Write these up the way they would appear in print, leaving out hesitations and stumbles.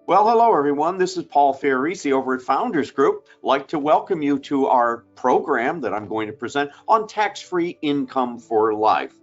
Well, hello everyone. This is Paul Ferrisi over at Founders Group. I'd like to welcome you to our program that I'm going to present on tax-free income for life.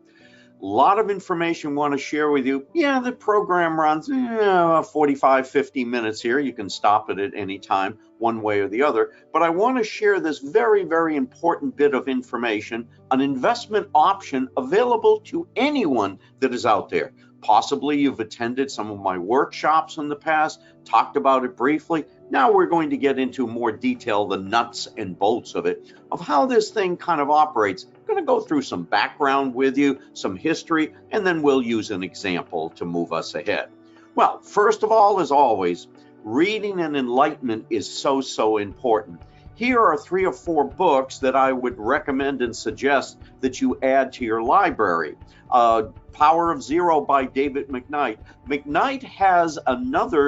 A lot of information I want to share with you. Yeah, the program runs 45, 50 minutes here. You can stop it at any time, one way or the other. But I want to share this very, very important bit of information, an investment option available to anyone that is out there. Possibly you've attended some of my workshops in the past, talked about it briefly. Now we're going to get into more detail, the nuts and bolts of it, of how this thing kind of operates. I'm going to go through some background with you, some history, and then we'll use an example to move us ahead. Well, first of all, as always, reading and enlightenment is so important. Here are 3 or 4 books that I would recommend and suggest that you add to your library. Power of Zero by David McKnight. McKnight has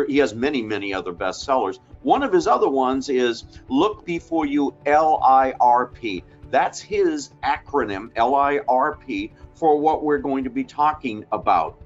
he has many other bestsellers. One of his other ones is Look Before You, LIRP. That's his acronym, LIRP, for what we're going to be talking about.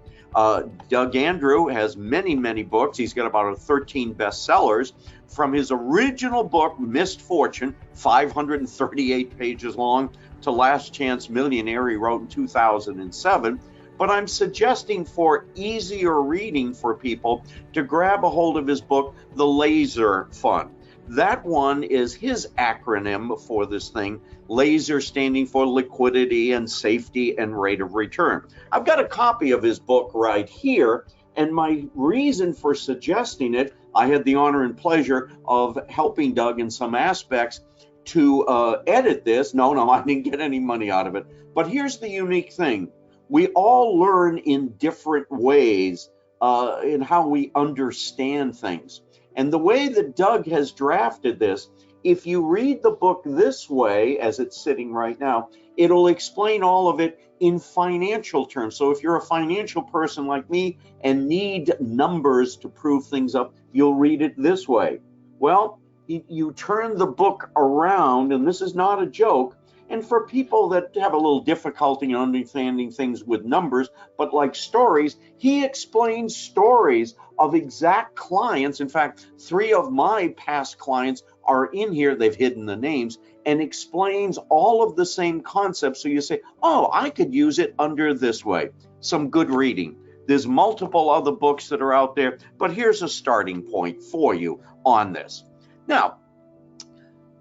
Doug Andrew has many books. He's got about 13 bestsellers. From his original book, Missed Fortune, 538 pages long, to Last Chance Millionaire, he wrote in 2007. But I'm suggesting for easier reading for people to grab a hold of his book, The Laser Fund. That one is his acronym for this thing, LASER standing for liquidity and safety and rate of return. I've got a copy of his book right here, and my reason for suggesting it, I had the honor and pleasure of helping Doug in some aspects to edit this. No, I didn't get any money out of it. But here's the unique thing. We all learn in different ways in how we understand things. And the way that Doug has drafted this, if you read the book this way, as it's sitting right now, it'll explain all of it in financial terms. So if you're a financial person like me and need numbers to prove things up, you'll read it this way. Well, you turn the book around, and this is not a joke, and for people that have a little difficulty in understanding things with numbers, but like stories, he explains stories of exact clients. In fact, 3 of my past clients are in here. They've hidden the names, and explains all of the same concepts. So you say, oh, I could use it under this way. Some good reading. There's multiple other books that are out there, but here's a starting point for you on this. Now,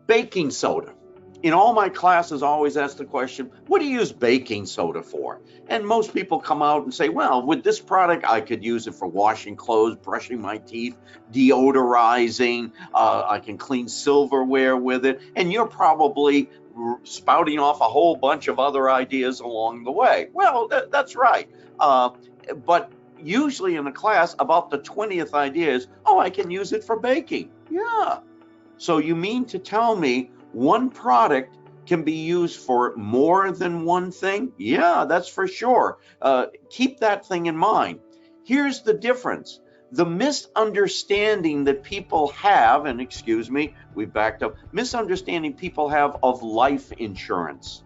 baking soda. In all my classes, I always ask the question, what do you use baking soda for? And most people come out and say, well, with this product, I could use it for washing clothes, brushing my teeth, deodorizing, I can clean silverware with it. And you're probably spouting off a whole bunch of other ideas along the way. Well, that's right. But usually in a class, about the 20th idea is, oh, I can use it for baking. Yeah. So you mean to tell me one product can be used for more than one thing? Yeah, that's for sure. Keep that thing in mind. Here's the difference. The misunderstanding that people have, and excuse me, we've backed up, misunderstanding people have of life insurance.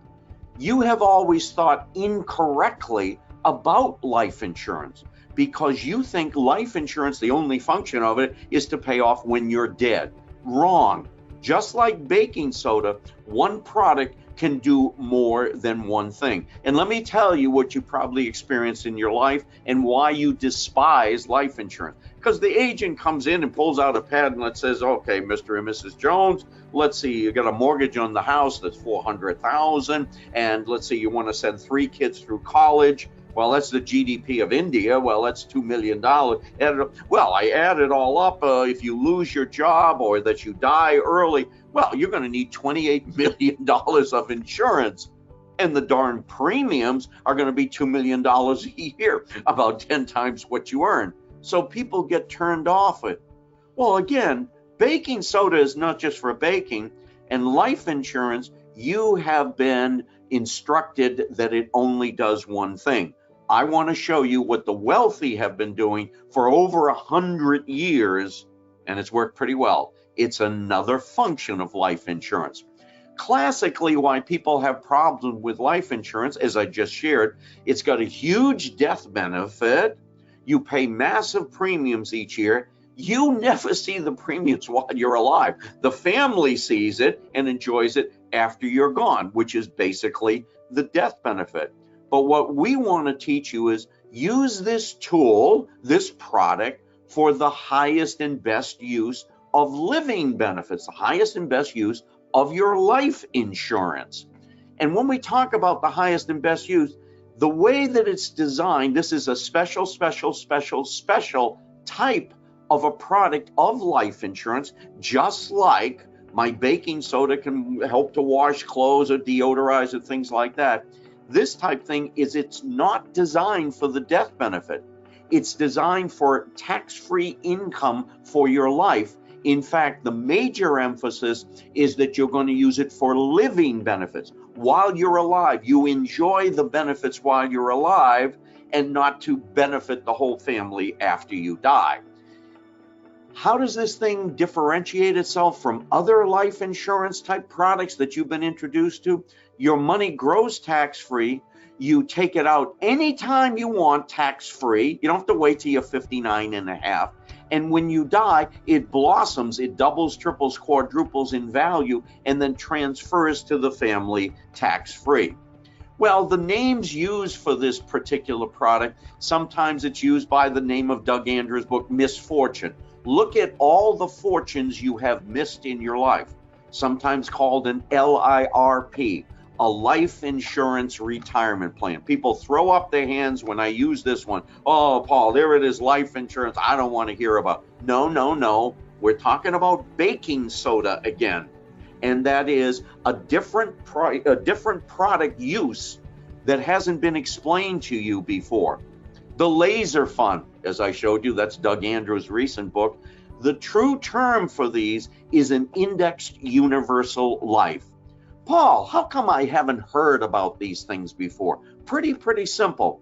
You have always thought incorrectly about life insurance because you think life insurance, the only function of it is to pay off when you're dead. Wrong. Just like baking soda, one product can do more than one thing. And let me tell you what you probably experienced in your life and why you despise life insurance. Because the agent comes in and pulls out a pad and says, okay, Mr. and Mrs. Jones, let's see, you got a mortgage on the house that's $400,000, and let's see, you want to send 3 kids through college. Well, that's the GDP of India. Well, that's $2 million. Well, I add it all up. If you lose your job or that you die early, well, you're going to need $28 million of insurance. And the darn premiums are going to be $2 million a year, about 10 times what you earn. So people get turned off it. Well, again, baking soda is not just for baking, and life insurance, you have been instructed that it only does one thing. I want to show you what the wealthy have been doing for over 100 years, and it's worked pretty well. It's another function of life insurance. Classically, why people have problems with life insurance, as I just shared, it's got a huge death benefit. You pay massive premiums each year. You never see the premiums while you're alive. The family sees it and enjoys it after you're gone, which is basically the death benefit. But what we want to teach you is use this tool, this product, for the highest and best use of living benefits, the highest and best use of your life insurance. And when we talk about the highest and best use, the way that it's designed, this is a special type of a product of life insurance, just like my baking soda can help to wash clothes or deodorize or things like that. This type thing it's not designed for the death benefit. It's designed for tax-free income for your life. In fact, the major emphasis is that you're going to use it for living benefits. While you're alive, you enjoy the benefits while you're alive and not to benefit the whole family after you die. How does this thing differentiate itself from other life insurance type products that you've been introduced to? Your money grows tax-free. You take it out anytime you want tax-free. You don't have to wait till you're 59 and a half. And when you die, it blossoms, it doubles, triples, quadruples in value, and then transfers to the family tax-free. Well, the names used for this particular product, sometimes it's used by the name of Doug Andrews' book, Misfortune. Look at all the fortunes you have missed in your life, sometimes called an LIRP, a life insurance retirement plan. People throw up their hands when I use this one. Oh, Paul, there it is, life insurance. I don't want to hear about. No. We're talking about baking soda again. And that is a different product use that hasn't been explained to you before. The laser fund, as I showed you, that's Doug Andrews' recent book. The true term for these is an indexed universal life. Paul, how come I haven't heard about these things before? Pretty simple.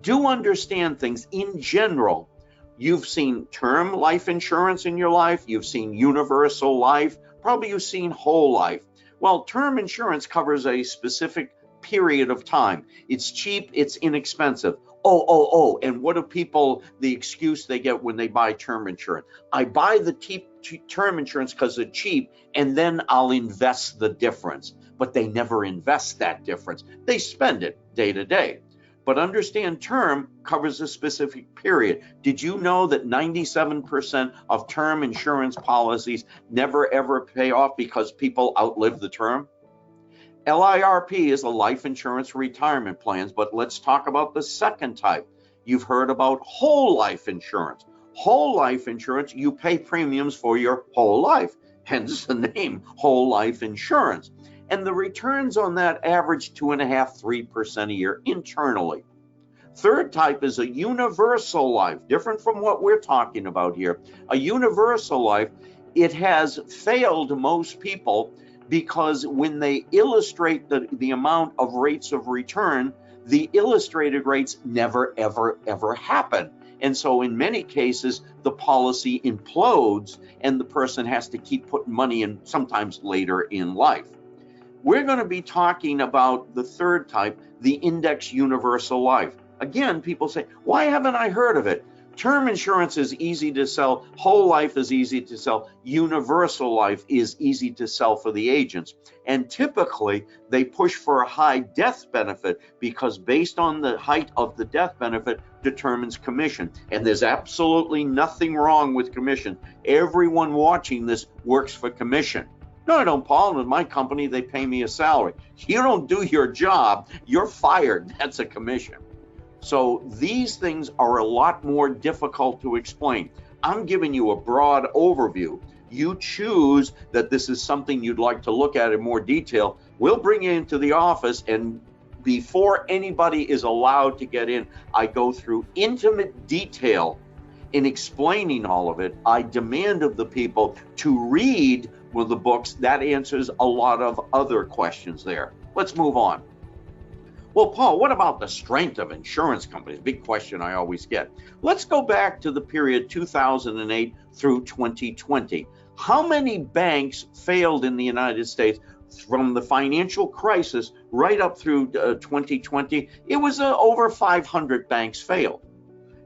Do understand things in general. You've seen term life insurance in your life. You've seen universal life. Probably you've seen whole life. Well, term insurance covers a specific period of time. It's cheap, it's inexpensive. And what do people, the excuse they get when they buy term insurance? I buy the term insurance because it's cheap, and then I'll invest the difference. But they never invest that difference. They spend it day to day. But understand, term covers a specific period. Did you know that 97% of term insurance policies never ever pay off because people outlive the term? LIRP is a life insurance retirement plans, but let's talk about the second type. You've heard about whole life insurance. Whole life insurance, you pay premiums for your whole life, hence the name, whole life insurance. And the returns on that average 2.5–3% a year internally. Third type is a universal life, different from what we're talking about here. A universal life, it has failed most people because when they illustrate the amount of rates of return, the illustrated rates never, ever happen. And so in many cases, the policy implodes and the person has to keep putting money in sometimes later in life. We're going to be talking about the third type, the index universal life. Again, people say, why haven't I heard of it? Term insurance is easy to sell. Whole life is easy to sell. Universal life is easy to sell for the agents. And typically, they push for a high death benefit because based on the height of the death benefit determines commission. And there's absolutely nothing wrong with commission. Everyone watching this works for commission. No, I don't, Paul. With my company, they pay me a salary. You don't do your job, you're fired. That's a commission. So these things are a lot more difficult to explain. I'm giving you a broad overview. You choose that this is something you'd like to look at in more detail. We'll bring you into the office, and before anybody is allowed to get in, I go through intimate detail in explaining all of it. I demand of the people to read one of the books. That answers a lot of other questions there. Let's move on. Well, Paul, what about the strength of insurance companies? Big question I always get. Let's go back to the period 2008 through 2020. How many banks failed in the United States from the financial crisis right up through 2020? It was over 500 banks failed.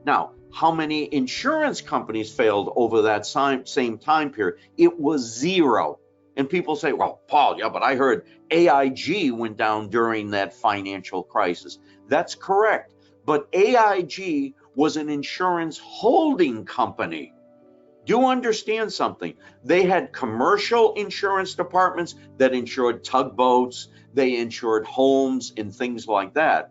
Now, How many insurance companies failed over that same time period? It was 0. And people say, well, Paul, yeah, but I heard AIG went down during that financial crisis. That's correct. But AIG was an insurance holding company. Do understand something. They had commercial insurance departments that insured tugboats, they insured homes and things like that.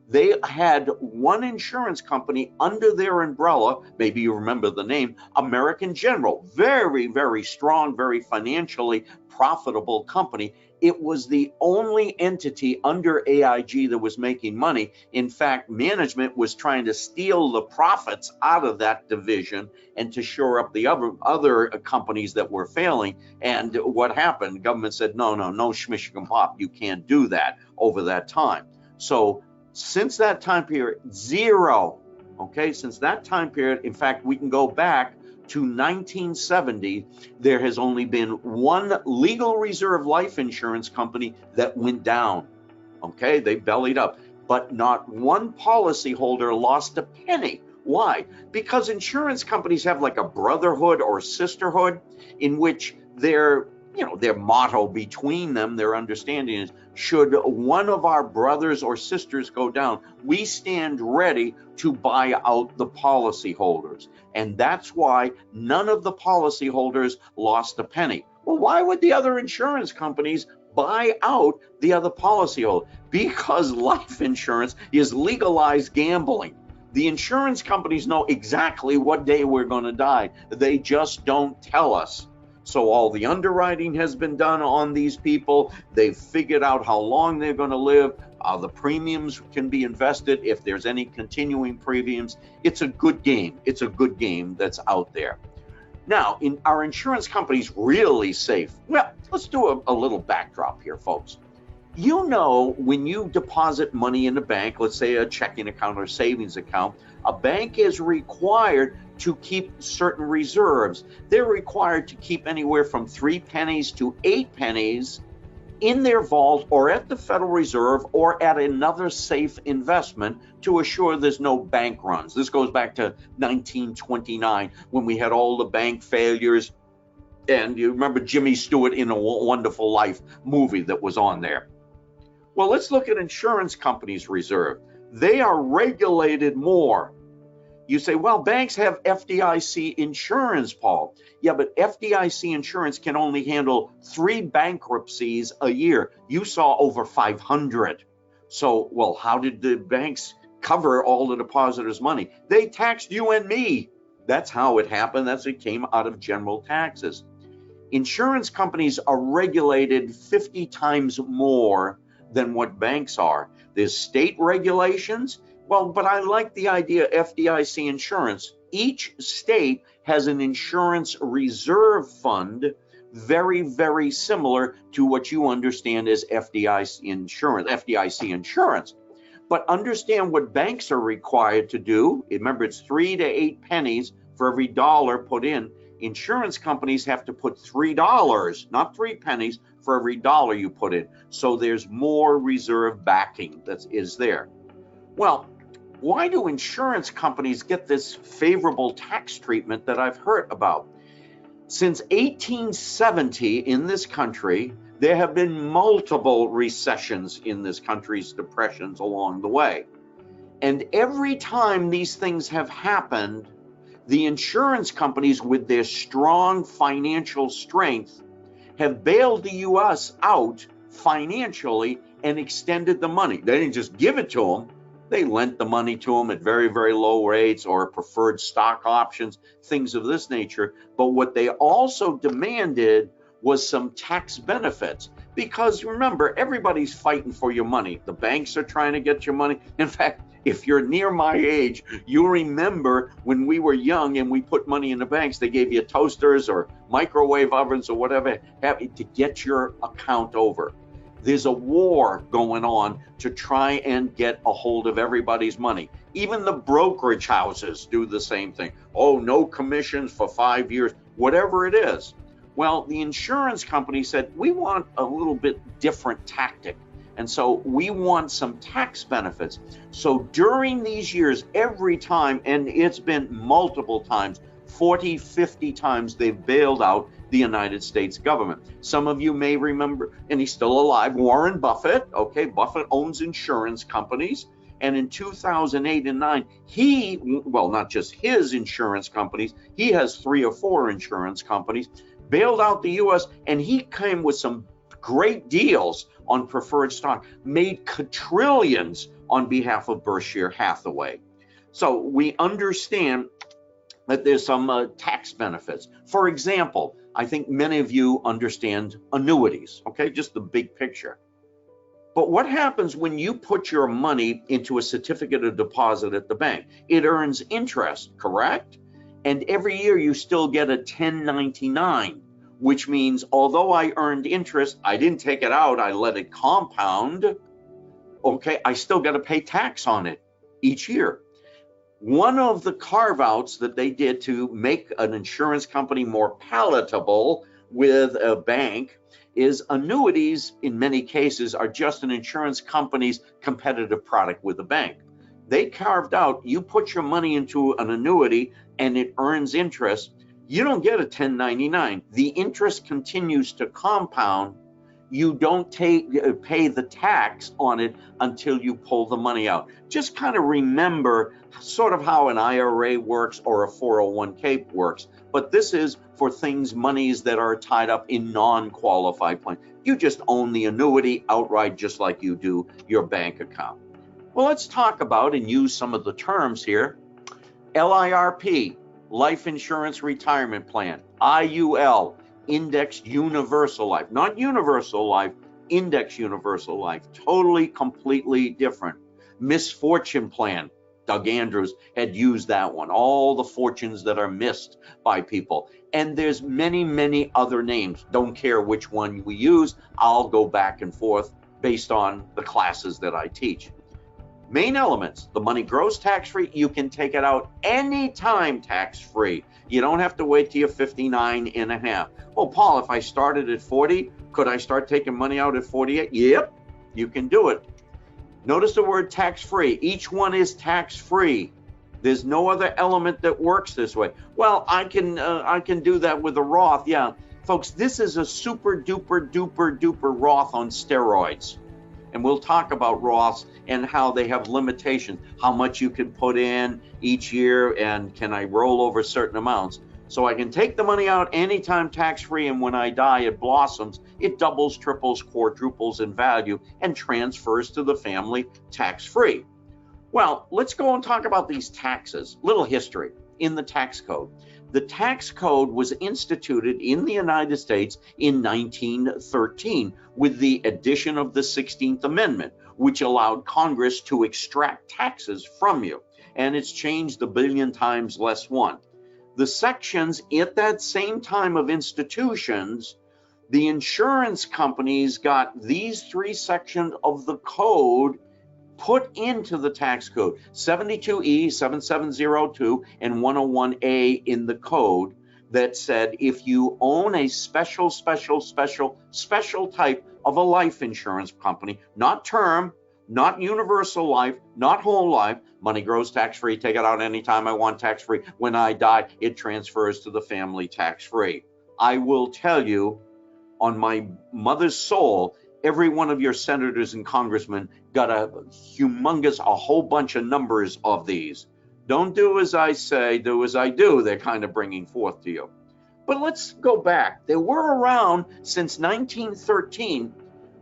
They had one insurance company under their umbrella, maybe you remember the name, American General. Very, very strong, very financially profitable company. It was the only entity under AIG that was making money. In fact, management was trying to steal the profits out of that division and to shore up the other companies that were failing. And what happened? The government said, no, schmish and pop, you can't do that over that time. So since that time period, 0. Okay, since that time period, in fact, we can go back to 1970, there has only been one legal reserve life insurance company that went down. Okay, they bellied up, but not one policyholder lost a penny. Why? Because insurance companies have like a brotherhood or sisterhood in which their motto between them, their understanding is, should one of our brothers or sisters go down, we stand ready to buy out the policyholders. And that's why none of the policyholders lost a penny. Well, why would the other insurance companies buy out the other policyholders? Because life insurance is legalized gambling. The insurance companies know exactly what day we're going to die. They just don't tell us. So all the underwriting has been done on these people. They've figured out how long they're going to live. The premiums can be invested if there's any continuing premiums. It's a good game. It's a good game that's out there. Now, are insurance companies really safe? Well, let's do a little backdrop here, folks. You know, when you deposit money in a bank, let's say a checking account or savings account, a bank is required to keep certain reserves. They're required to keep anywhere from 3 pennies to 8 pennies in their vault or at the Federal Reserve or at another safe investment to assure there's no bank runs. This goes back to 1929 when we had all the bank failures. And you remember Jimmy Stewart in A Wonderful Life movie that was on there. Well, let's look at insurance companies' reserve. They are regulated more. You say, well, banks have FDIC insurance, Paul. Yeah, but FDIC insurance can only handle 3 bankruptcies a year. You saw over 500. So, well, how did the banks cover all the depositors' money? They taxed you and me. That's how it happened. That's it came out of general taxes. Insurance companies are regulated 50 times more than what banks are. There's state regulations. Well, but I like the idea of FDIC insurance. Each state has an insurance reserve fund, very, very similar to what you understand as FDIC insurance. But understand what banks are required to do. Remember, it's 3 to 8 pennies for every dollar put in. Insurance companies have to put $3, not 3 pennies, for every dollar you put in. So there's more reserve backing that is there. Well, why do insurance companies get this favorable tax treatment that I've heard about? Since 1870 in this country, there have been multiple recessions in this country's depressions along the way. And every time these things have happened, the insurance companies with their strong financial strength have bailed the U.S. out financially and extended the money. They didn't just give it to them. They lent the money to them at very, very low rates or preferred stock options, things of this nature. But what they also demanded was some tax benefits. Because remember, everybody's fighting for your money. The banks are trying to get your money. In fact, if you're near my age, you remember when we were young and we put money in the banks, they gave you toasters or microwave ovens or whatever to get your account over. There's a war going on to try and get a hold of everybody's money. Even the brokerage houses do the same thing. Oh, no commissions for 5 years, whatever it is. Well, the insurance company said, we want a little bit different tactic. And so we want some tax benefits. So during these years, every time, and it's been multiple times, 40, 50 times, they've bailed out the United States government. Some of you may remember, and he's still alive, Warren Buffett. Okay, Buffett owns insurance companies. And in 2008 and 9, well, not just his insurance companies, he has 3 or 4 insurance companies, bailed out the U.S., and he came with some great deals on preferred stock, made quadrillions on behalf of Berkshire Hathaway. So we understand that there's some tax benefits. For example, I think many of you understand annuities, okay, just the big picture. But what happens when you put your money into a certificate of deposit at the bank? It earns interest, correct? And every year you still get a 1099, which means although I earned interest, I didn't take it out, I let it compound, okay, I still got to pay tax on it each year. One of the carve-outs that they did to make an insurance company more palatable with a bank is annuities, in many cases, are just an insurance company's competitive product with a bank. They carved out, you put your money into an annuity and it earns interest, you don't get a 1099. The interest continues to compound. You don't pay the tax on it until you pull the money out. Just kind of remember sort of how an IRA works or a 401k works. But this is for things, monies that are tied up in non-qualified plans. You just own the annuity outright, just like you do your bank account. Well, let's talk about and use some of the terms here. LIRP, Life Insurance Retirement Plan. IUL, Indexed Universal Life. Not Universal Life, Indexed Universal Life. Totally, completely different. Misfortune Plan. Doug Andrews had used that one. All the fortunes that are missed by people. And there's many, many other names. Don't care which one we use. I'll go back and forth based on the classes that I teach. Main elements, the money grows tax-free. You can take it out anytime tax-free. You don't have to wait till you're 59 and a half. Well, Paul, if I started at 40, could I start taking money out at 48? Yep, you can do it. Notice the word tax-free. Each one is tax-free. There's no other element that works this way. Well, I can do that with a Roth. Yeah, folks, this is a super duper duper duper Roth on steroids. And we'll talk about Roths and how they have limitations, how much you can put in each year, and can I roll over certain amounts. So I can take the money out anytime tax-free, and when I die, it blossoms. It doubles, triples, quadruples in value and transfers to the family tax-free. Well, let's go and talk about these taxes. Little history in the tax code. The tax code was instituted in the United States in 1913 with the addition of the 16th Amendment, which allowed Congress to extract taxes from you. And it's changed a billion times less one. The sections at that same time of institutions, the insurance companies got these 3 sections of the code put into the tax code, 72E, 7702, and 101A in the code that said if you own a special type of a life insurance company, not term, not universal life, not whole life, money grows tax-free, take it out anytime I want tax-free. When I die, it transfers to the family tax-free. I will tell you, on my mother's soul, every one of your senators and congressmen got a whole bunch of numbers of these. Don't do as I say, do as I do, they're kind of bringing forth to you. But let's go back. They were around since 1913,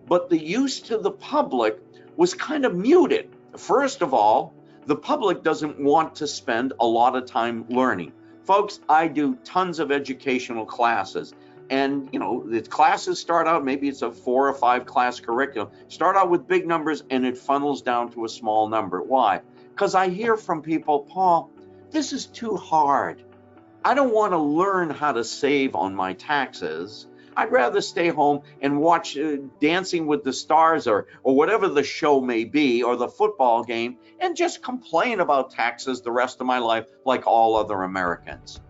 but the use to the public was kind of muted. First of all, the public doesn't want to spend a lot of time learning. Folks, I do tons of educational classes. And, you know, the classes start out, maybe it's a 4 or 5 class curriculum, start out with big numbers and it funnels down to a small number. Why? Because I hear from people, Paul, this is too hard. I don't want to learn how to save on my taxes. I'd rather stay home and watch Dancing with the Stars or whatever the show may be, or the football game, and just complain about taxes the rest of my life like all other Americans.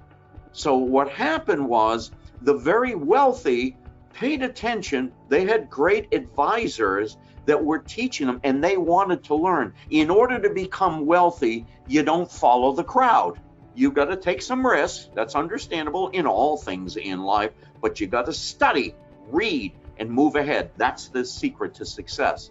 So what happened was, the very wealthy paid attention. They had great advisors that were teaching them, and they wanted to learn. In order to become wealthy, you don't follow the crowd. You got to take some risks. That's understandable in all things in life, but you got to study, read, and move ahead. That's the secret to success.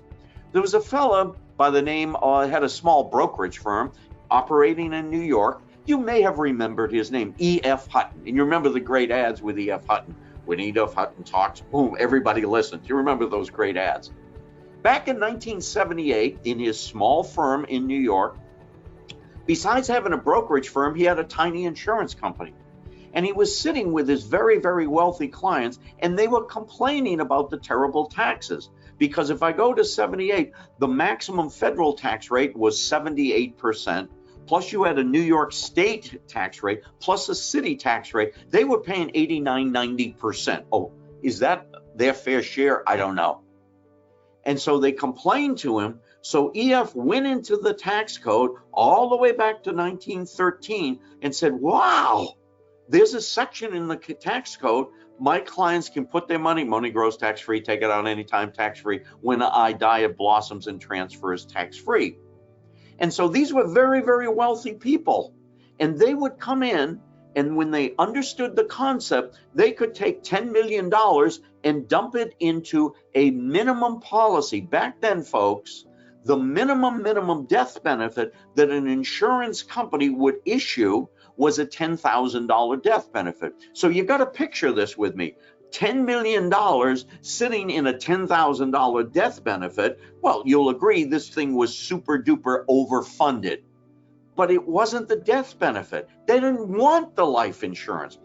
There was a fella by the name, had a small brokerage firm operating in New York. You may have remembered his name, E.F. Hutton. And you remember the great ads with E.F. Hutton. When E.F. Hutton talks, boom, everybody listens. You remember those great ads. Back in 1978, in his small firm in New York, besides having a brokerage firm, he had a tiny insurance company. And he was sitting with his very, very wealthy clients, and they were complaining about the terrible taxes. Because if I go to 78, the maximum federal tax rate was 78%. Plus you had a New York state tax rate, plus a city tax rate. They were paying 89, 90%. Oh, is that their fair share? I don't know. And so they complained to him. So EF went into the tax code all the way back to 1913 and said, wow, there's a section in the tax code. My clients can put their money grows tax-free, take it out anytime tax-free. When I die, it blossoms and transfers tax-free. And so these were very, very wealthy people. And they would come in, and when they understood the concept, they could take $10 million and dump it into a minimum policy. Back then, folks, the minimum death benefit that an insurance company would issue was a $10,000 death benefit. So you got to picture this with me. $10 million sitting in a $10,000 death benefit. Well, you'll agree this thing was super duper overfunded. But it wasn't the death benefit. They didn't want the life insurance.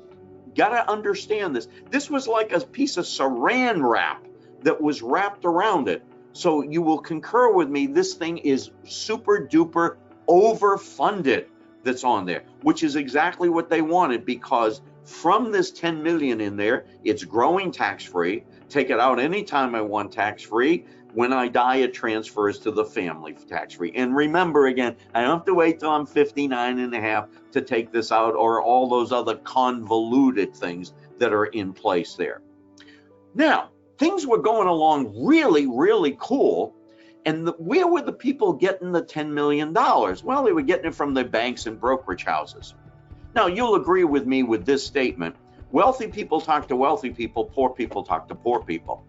Got to understand this. This was like a piece of saran wrap that was wrapped around it. So you will concur with me, this thing is super duper overfunded that's on there, which is exactly what they wanted, because from this 10 million in there, it's growing tax-free. Take it out anytime I want tax-free. When I die, it transfers to the family tax-free. And remember, again, I don't have to wait till I'm 59 and a half to take this out, or all those other convoluted things that are in place there. Now, things were going along really, really cool. And where were the people getting the $10 million? Well, they were getting it from the banks and brokerage houses. Now, you'll agree with me with this statement. Wealthy people talk to wealthy people, poor people talk to poor people.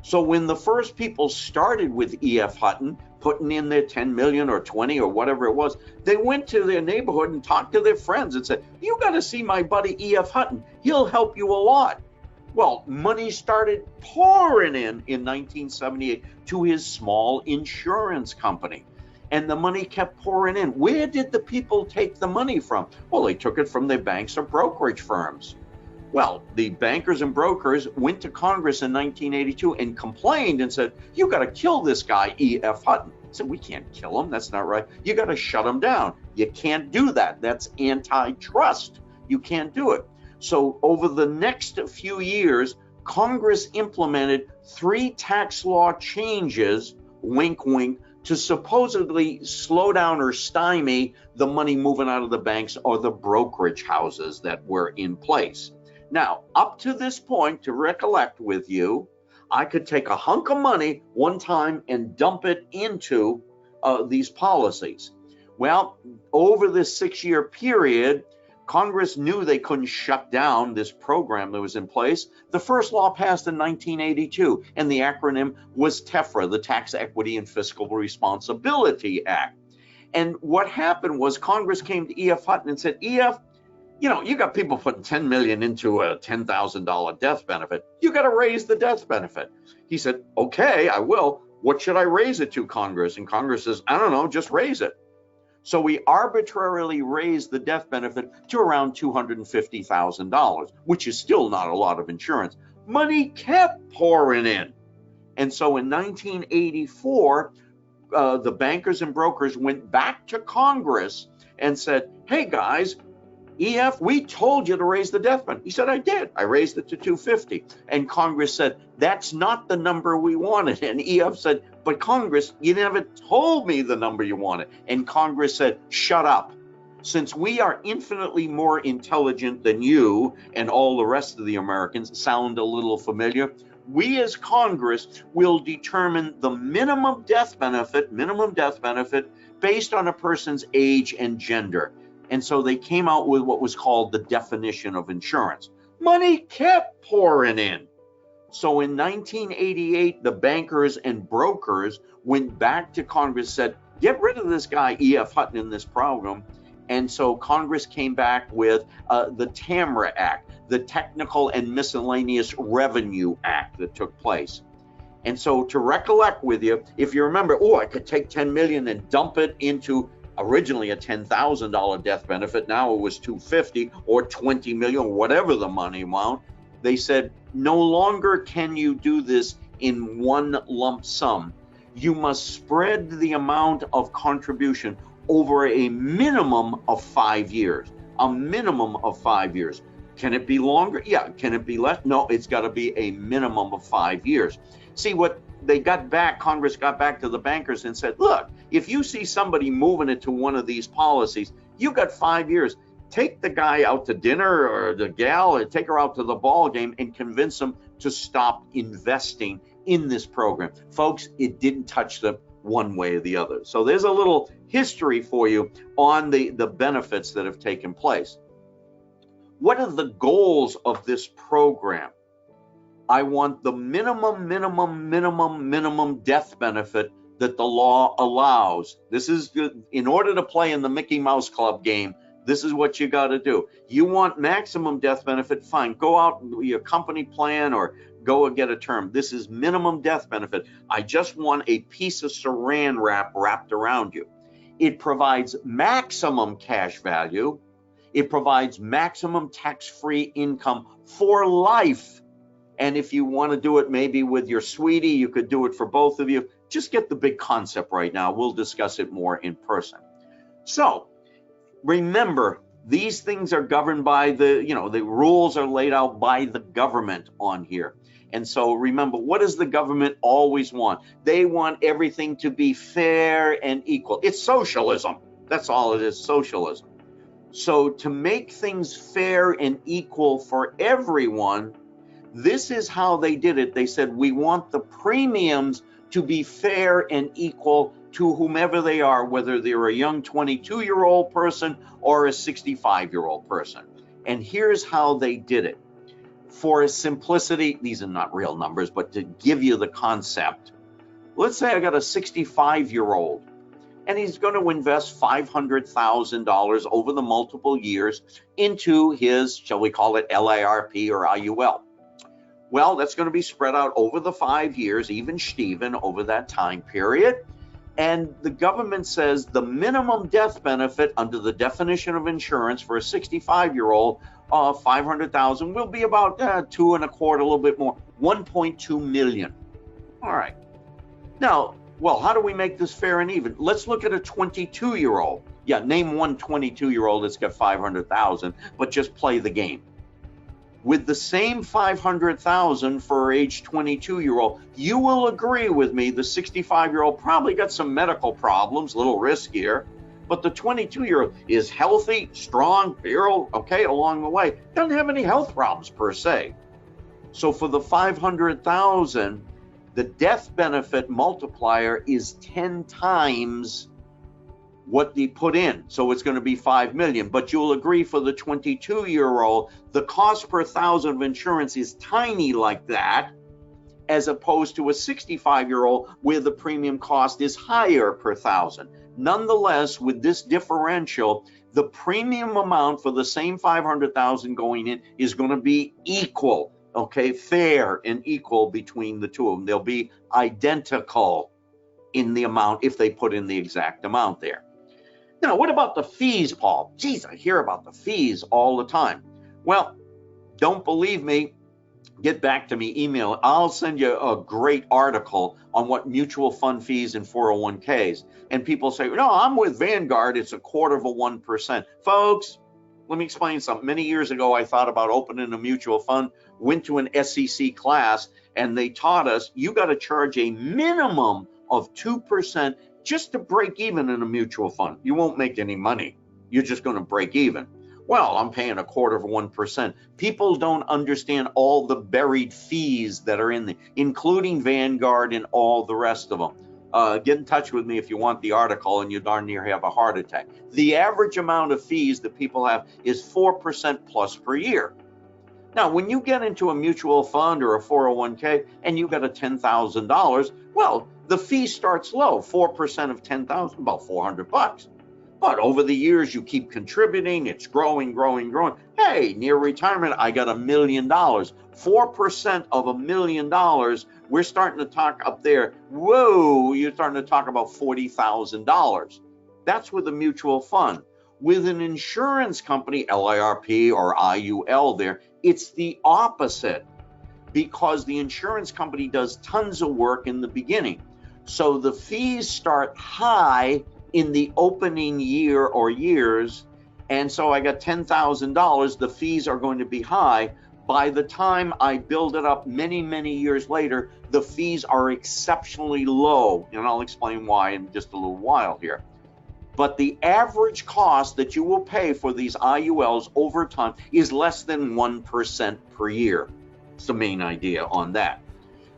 So when the first people started with E.F. Hutton, putting in their 10 million or 20 or whatever it was, they went to their neighborhood and talked to their friends and said, you got to see my buddy E.F. Hutton. He'll help you a lot. Well, money started pouring in 1978 to his small insurance company. And the money kept pouring in. Where did the people take the money from? Well, they took it from their banks or brokerage firms. Well, the bankers and brokers went to Congress in 1982 and complained and said, you got to kill this guy, E.F. Hutton. I said, we can't kill him. That's not right. You got to shut him down. You can't do that. That's antitrust. You can't do it. So over the next few years, Congress implemented 3 tax law changes, wink, wink, to supposedly slow down or stymie the money moving out of the banks or the brokerage houses that were in place. Now, up to this point, to recollect with you, I could take a hunk of money one time and dump it into these policies. Well, over this 6-year period, Congress knew they couldn't shut down this program that was in place. The first law passed in 1982, and the acronym was TEFRA, the Tax Equity and Fiscal Responsibility Act. And what happened was Congress came to E.F. Hutton and said, E.F., you know, you got people putting 10 million into a $10,000 death benefit. You got to raise the death benefit. He said, okay, I will. What should I raise it to, Congress? And Congress says, I don't know, just raise it. So we arbitrarily raised the death benefit to around $250,000, which is still not a lot of insurance. Money kept pouring in. And so in 1984, the bankers and brokers went back to Congress and said, hey guys, EF, we told you to raise the death benefit. He said, I did. I raised it to $250,000. And Congress said, that's not the number we wanted. And EF said, but Congress, you never told me the number you wanted. And Congress said, shut up. Since we are infinitely more intelligent than you and all the rest of the Americans, sound a little familiar, we as Congress will determine the minimum death benefit based on a person's age and gender. And so they came out with what was called the definition of insurance. Money kept pouring in. So in 1988, the bankers and brokers went back to Congress, said, get rid of this guy, E.F. Hutton, in this program. And so Congress came back with the TAMRA Act, the Technical and Miscellaneous Revenue Act that took place. And so to recollect with you, if you remember, I could take 10 million and dump it into originally a $10,000 death benefit. Now it was 250 or 20 million, whatever the money amount. They said, no longer can you do this in one lump sum. You must spread the amount of contribution over a minimum of 5 years. A minimum of 5 years. Can it be longer? Yeah. Can it be less? No, it's got to be a minimum of 5 years. See, what they got back, Congress got back to the bankers and said, look, if you see somebody moving it to one of these policies, you got 5 years. Take the guy out to dinner or the gal, or take her out to the ball game and convince them to stop investing in this program. Folks, it didn't touch them one way or the other. So there's a little history for you on the benefits that have taken place. What are the goals of this program? I want the minimum death benefit that the law allows. This is, in order to play in the Mickey Mouse Club game, this is what you got to do. You want maximum death benefit? Fine. Go out with your company plan or go and get a term. This is minimum death benefit. I just want a piece of saran wrap wrapped around you. It provides maximum cash value. It provides maximum tax-free income for life. And if you want to do it maybe with your sweetie, you could do it for both of you. Just get the big concept right now. We'll discuss it more in person. So remember, these things are governed by the rules are laid out by the government on here. And so remember, what does the government always want? They want everything to be fair and equal. It's socialism. That's all it is, socialism. So to make things fair and equal for everyone, this is how they did it. They said, we want the premiums to be fair and equal to whomever they are, whether they're a young 22-year-old person or a 65-year-old person. And here's how they did it. For simplicity, these are not real numbers, but to give you the concept, let's say I got a 65-year-old and he's going to invest $500,000 over the multiple years into his, shall we call it LIRP or IUL. Well, that's going to be spread out over the 5 years, even Steven, over that time period. And the government says the minimum death benefit under the definition of insurance for a 65-year-old, $500,000 will be about 2.25, a little bit more, 1.2 million. All right. Now, well, how do we make this fair and even? Let's look at a 22-year-old. Yeah, name one 22-year-old that's got 500,000, but just play the game. With the same 500,000 for age 22-year-old, you will agree with me the 65-year-old probably got some medical problems, a little riskier, but the 22-year-old is healthy, strong, virile, okay, along the way, doesn't have any health problems per se. So for the 500,000, the death benefit multiplier is 10 times what they put in. So it's going to be 5 million, but you'll agree for the 22-year-old, the cost per thousand of insurance is tiny like that, as opposed to a 65-year-old where the premium cost is higher per thousand. Nonetheless, with this differential, the premium amount for the same 500,000 going in is going to be equal, okay, fair and equal between the two of them. They'll be identical in the amount if they put in the exact amount there. Now, what about the fees, Paul? Geez, I hear about the fees all the time. Well, don't believe me, get back to me, email it. I'll send you a great article on what mutual fund fees and 401ks. And people say, no, I'm with Vanguard, it's 1/4%. Folks, let me explain something. Many years ago, I thought about opening a mutual fund, went to an SEC class, and they taught us you got to charge a minimum of 2% just to break even in a mutual fund. You won't make any money. You're just going to break even. Well, I'm paying 1/4%. People don't understand all the buried fees that are in there, including Vanguard and all the rest of them. Get in touch with me if you want the article and you darn near have a heart attack. The average amount of fees that people have is 4% plus per year. Now, when you get into a mutual fund or a 401k and you got a $10,000, well, the fee starts low, 4% of 10,000, about $400. But over the years, you keep contributing, it's growing, growing, growing. Hey, near retirement, I got $1 million. 4% of $1 million, we're starting to talk up there. Whoa, you're starting to talk about $40,000. That's with a mutual fund. With an insurance company, LIRP or IUL there, it's the opposite, because the insurance company does tons of work in the beginning. So the fees start high in the opening year or years, and so I got $10,000, the fees are going to be high. By the time I build it up many, many years later, the fees are exceptionally low, and I'll explain why in just a little while here. But the average cost that you will pay for these IULs over time is less than 1% per year. It's the main idea on that.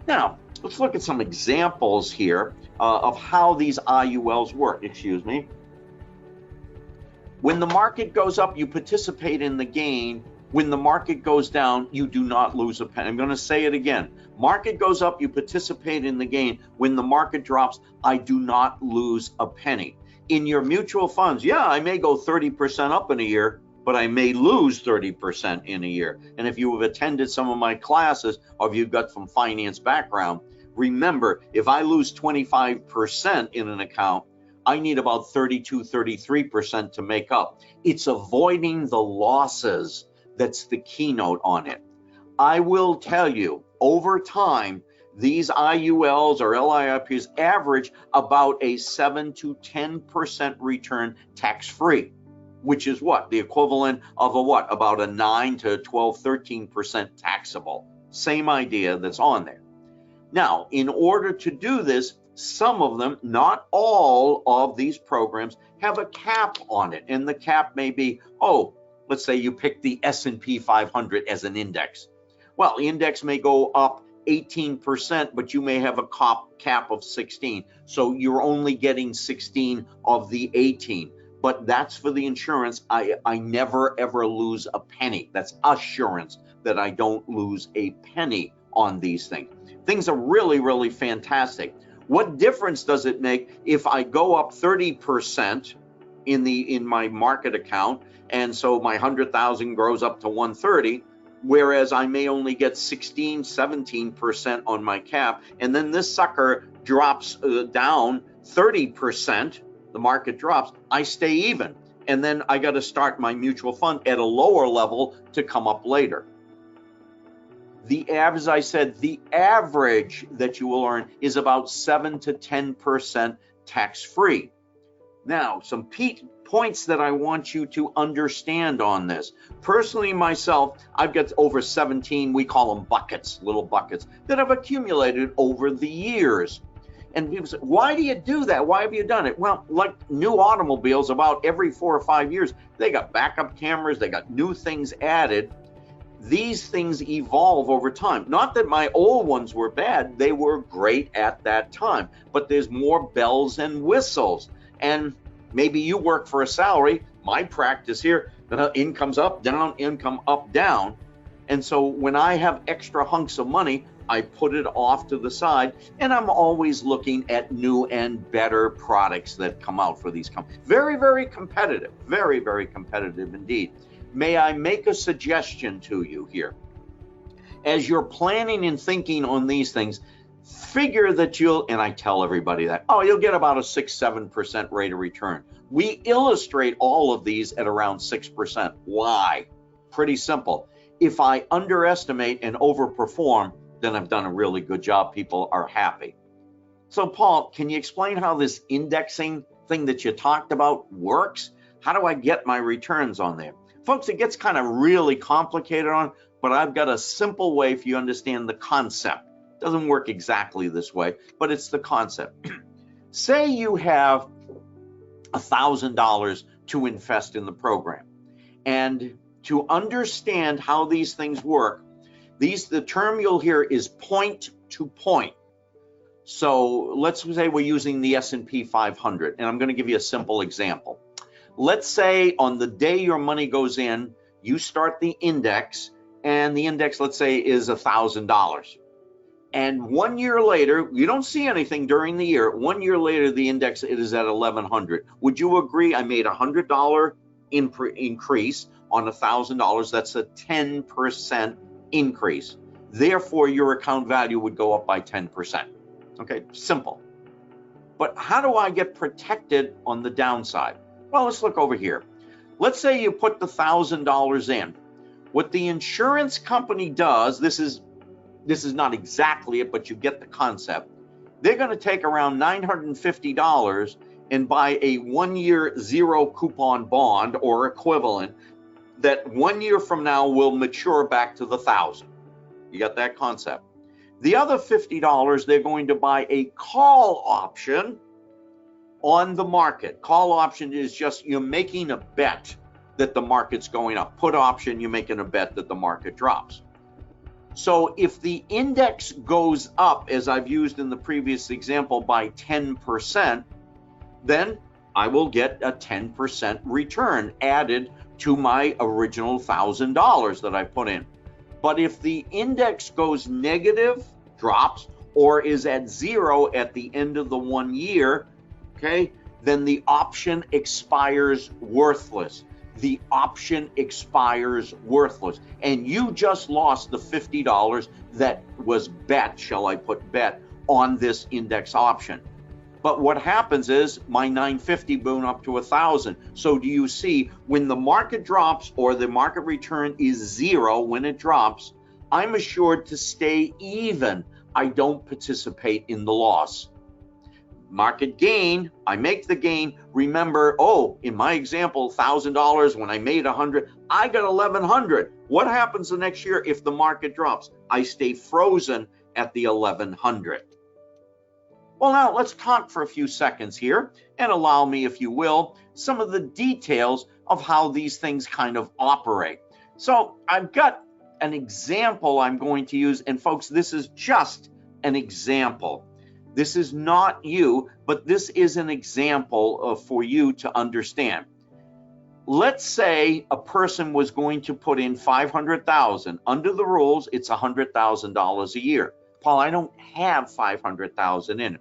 Now, let's look at some examples here of how these IULs work. Excuse me. When the market goes up, you participate in the gain. When the market goes down, you do not lose a penny. I'm going to say it again. Market goes up, you participate in the gain. When the market drops, I do not lose a penny. In your mutual funds, yeah, I may go 30% up in a year, but I may lose 30% in a year. And if you have attended some of my classes, or if you've got some finance background, remember, if I lose 25% in an account, I need about 32, 33% to make up. It's avoiding the losses that's the keynote on it. I will tell you, over time, these IULs or LIRPs average about a 7 to 10% return tax-free, which is what? The equivalent of a what? About a 9 to 12, 13% taxable. Same idea that's on there. Now, in order to do this, some of them, not all of these programs, have a cap on it. And the cap may be, let's say you pick the S&P 500 as an index. Well, the index may go up 18%, but you may have a cap of 16. So you're only getting 16 of the 18. But that's for the insurance. I never, ever lose a penny. That's assurance that I don't lose a penny on these things. Things are really, really fantastic. What difference does it make if I go up 30% in my market account, and so my 100,000 grows up to 130, whereas I may only get 16, 17% on my cap, and then this sucker drops down 30%, the market drops, I stay even, and then I got to start my mutual fund at a lower level to come up later. As I said, the average that you will earn is about 7 to 10% tax-free. Now, some points that I want you to understand on this. Personally, myself, I've got over 17, we call them buckets, little buckets, that have accumulated over the years. And people say, why do you do that? Why have you done it? Well, like new automobiles, about every 4 or 5 years, they got backup cameras, they got new things added. These things evolve over time. Not that my old ones were bad, they were great at that time, but there's more bells and whistles. And maybe you work for a salary. My practice here, income's up, down, income up, down. And so when I have extra hunks of money, I put it off to the side, and I'm always looking at new and better products that come out for these companies. Very, very competitive, very, very competitive indeed. May I make a suggestion to you here? As you're planning and thinking on these things, figure that and I tell everybody that, you'll get about a 6-7% rate of return. We illustrate all of these at around 6%. Why? Pretty simple. If I underestimate and overperform, then I've done a really good job. People are happy. So Paul, can you explain how this indexing thing that you talked about works? How do I get my returns on there? Folks, it gets kind of really complicated but I've got a simple way if you understand the concept. It doesn't work exactly this way, but it's the concept. Say you have $1,000 to invest in the program, And to understand how these things work, the term you'll hear is point to point. So let's say we're using the S&P 500, and I'm going to give you a simple example. Let's say on the day your money goes in, you start the index, and the index, let's say, is $1,000. And 1 year later, you don't see anything during the year. 1 year later, the index it is at 1,100. Would you agree I made a $100 increase on $1,000? That's a 10% increase. Therefore, your account value would go up by 10%. Okay, simple. But how do I get protected on the downside? Well, let's look over here. Let's say you put the $1,000 in. What the insurance company does, this is not exactly it, but you get the concept. They're going to take around $950 and buy a 1 year zero coupon bond or equivalent that 1 year from now will mature back to the 1,000. You got that concept? The other $50, they're going to buy a call option on the market. Call option is just you're making a bet that the market's going up. Put option, you're making a bet that the market drops. So if the index goes up, as I've used in the previous example, by 10%, then I will get a 10% return added to my original $1,000 that I put in. But if the index goes negative, drops, or is at zero at the end of the 1 year, okay, then the option expires worthless. The option expires worthless. And you just lost the $50 that was bet, shall I put bet, on this index option. But what happens is my 950 went up to 1,000. So do you see when the market drops or the market return is zero when it drops, I'm assured to stay even. I don't participate in the loss. Market gain, I make the gain. Remember, oh, in my example, $1,000 when I made 100, I got 1,100. What happens the next year if the market drops? I stay frozen at the 1,100. Well, now let's talk for a few seconds here and allow me, if you will, some of the details of how these things kind of operate. So I've got an example I'm going to use, and folks, this is just an example. This is not you, but this is an example for you to understand. Let's say a person was going to put in $500,000. Under the rules, it's $100,000 a year. Paul, I don't have $500,000 in it.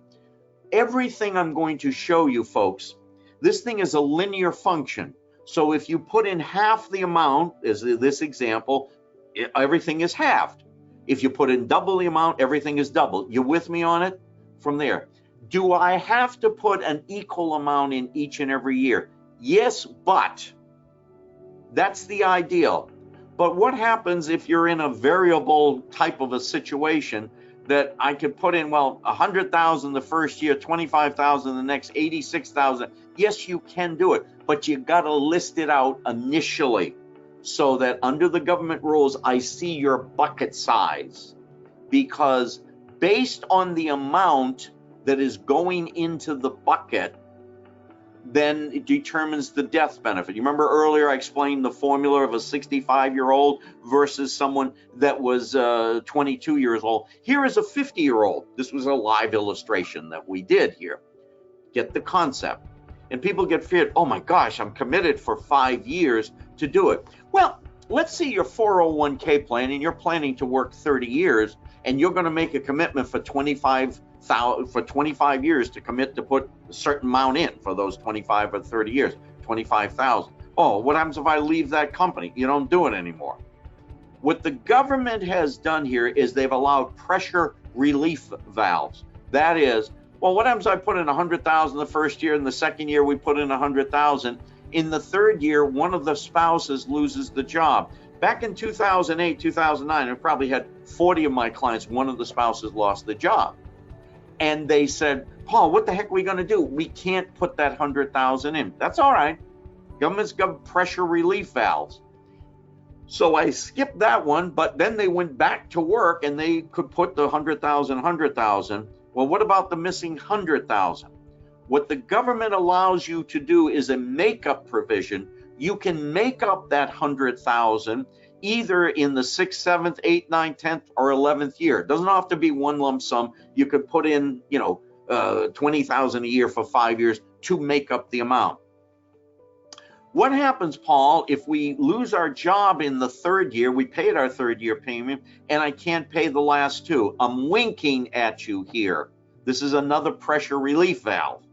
Everything I'm going to show you, folks, this thing is a linear function. So if you put in half the amount, as this example, everything is halved. If you put in double the amount, everything is double. You with me on it? From there, do I have to put an equal amount in each and every year? Yes, but that's the ideal. But what happens if you're in a variable type of a situation that I could put in, well, 100,000 the first year, 25,000 the next, 86,000? Yes, you can do it, but you got to list it out initially so that under the government rules, I see your bucket size, because based on the amount that is going into the bucket, then it determines the death benefit. You remember earlier I explained the formula of a 65-year-old versus someone that was 22 years old. Here is a 50-year-old. This was a live illustration that we did here. Get the concept. And people get feared, oh my gosh, I'm committed for 5 years to do it. Well, let's see your 401k plan and you're planning to work 30 years and you're going to make a commitment for 25 years to commit to put a certain amount in for those 25 or 30 years, 25,000. Oh, what happens if I leave that company? You don't do it anymore. What the government has done here is they've allowed pressure relief valves. That is, well, what happens if I put in 100,000 the first year, and the second year we put in 100,000? In the third year, one of the spouses loses the job. Back in 2008, 2009, I probably had 40 of my clients, one of the spouses lost the job. And they said, Paul, what the heck are we going to do? We can't put that 100,000 in. That's all right. Government's got pressure relief valves. So I skipped that one, but then they went back to work and they could put the 100,000. Well, what about the missing 100,000? What the government allows you to do is a makeup provision you can make up that 100,000 either in the 6th, 7th, 8th, 9th, 10th, or 11th year. It doesn't have to be one lump sum. You could put in, 20,000 a year for 5 years to make up the amount. What happens, Paul, if we lose our job in the 3rd year, we paid our 3rd year payment, and I can't pay the last 2? I'm winking at you here. This is another pressure relief valve.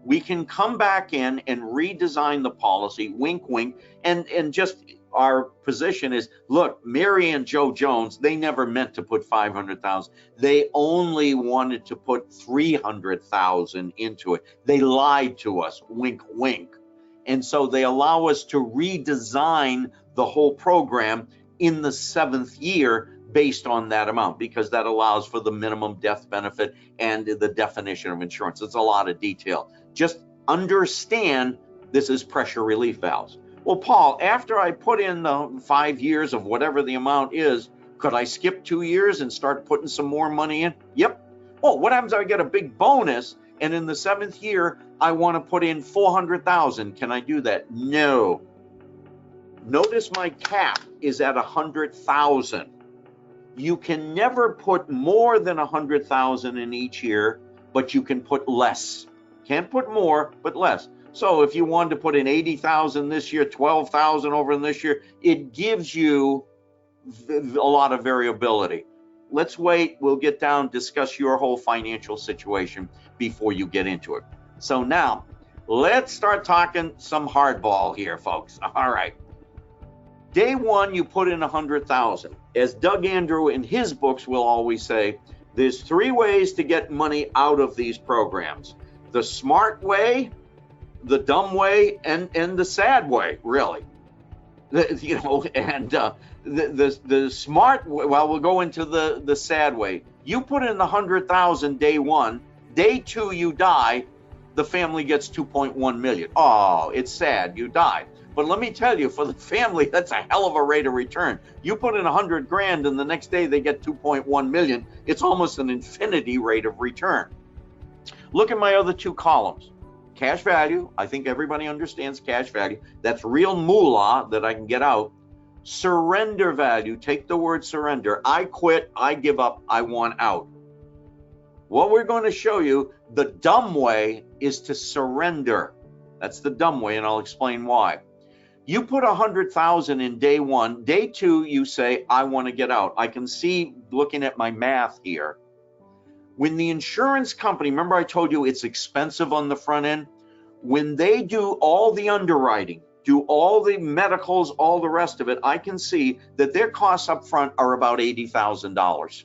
We can come back in and redesign the policy, wink, wink, and just our position is, look, Mary and Joe Jones, they never meant to put 500,000. They only wanted to put 300,000 into it. They lied to us, wink, wink. And so they allow us to redesign the whole program in the 7th year based on that amount, because that allows for the minimum death benefit and the definition of insurance. It's a lot of detail. Just understand this is pressure relief valves. Well, Paul, after I put in the 5 years of whatever the amount is, could I skip 2 years and start putting some more money in? Yep. Well, what happens if I get a big bonus and in the 7th year I want to put in 400,000? Can I do that? No. Notice my cap is at 100,000. You can never put more than 100,000 in each year, but you can put less. Can't put more, but less. So if you wanted to put in 80,000 this year, 12,000 over in this year, it gives you a lot of variability. Let's wait. We'll get down, discuss your whole financial situation before you get into it. So now let's start talking some hardball here, folks. All right. Day one, you put in 100,000. As Doug Andrew in his books will always say, there's 3 ways to get money out of these programs: the smart way, the dumb way, and the sad way, really. The smart way, well, we'll go into the sad way. You put in the 100,000 day one, day 2 you die, the family gets 2.1 million. Oh, it's sad, you died. But let me tell you, for the family, that's a hell of a rate of return. You put in 100 grand and the next day they get 2.1 million. It's almost an infinity rate of return. Look at my other 2 columns. Cash value, I think everybody understands cash value. That's real moolah that I can get out. Surrender value, take the word surrender. I quit, I give up, I want out. What we're going to show you, the dumb way, is to surrender. That's the dumb way, and I'll explain why. You put 100,000 in day 1. Day 2, you say, I want to get out. I can see, looking at my math here, when the insurance company, remember I told you it's expensive on the front end? When they do all the underwriting, do all the medicals, all the rest of it, I can see that their costs up front are about $80,000.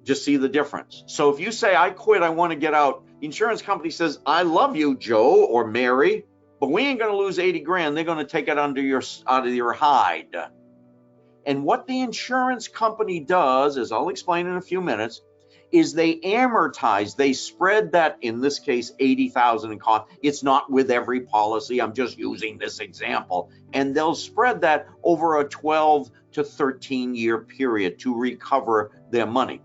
Just see the difference. So if you say, I quit, I want to get out, the insurance company says, I love you, Joe or Mary, but we ain't going to lose 80 grand. They're going to take it out of your hide. And what the insurance company does, as I'll explain in a few minutes, is they amortize, they spread that, in this case, 80,000 in cost. It's not with every policy. I'm just using this example. And they'll spread that over a 12 to 13 year period to recover their money.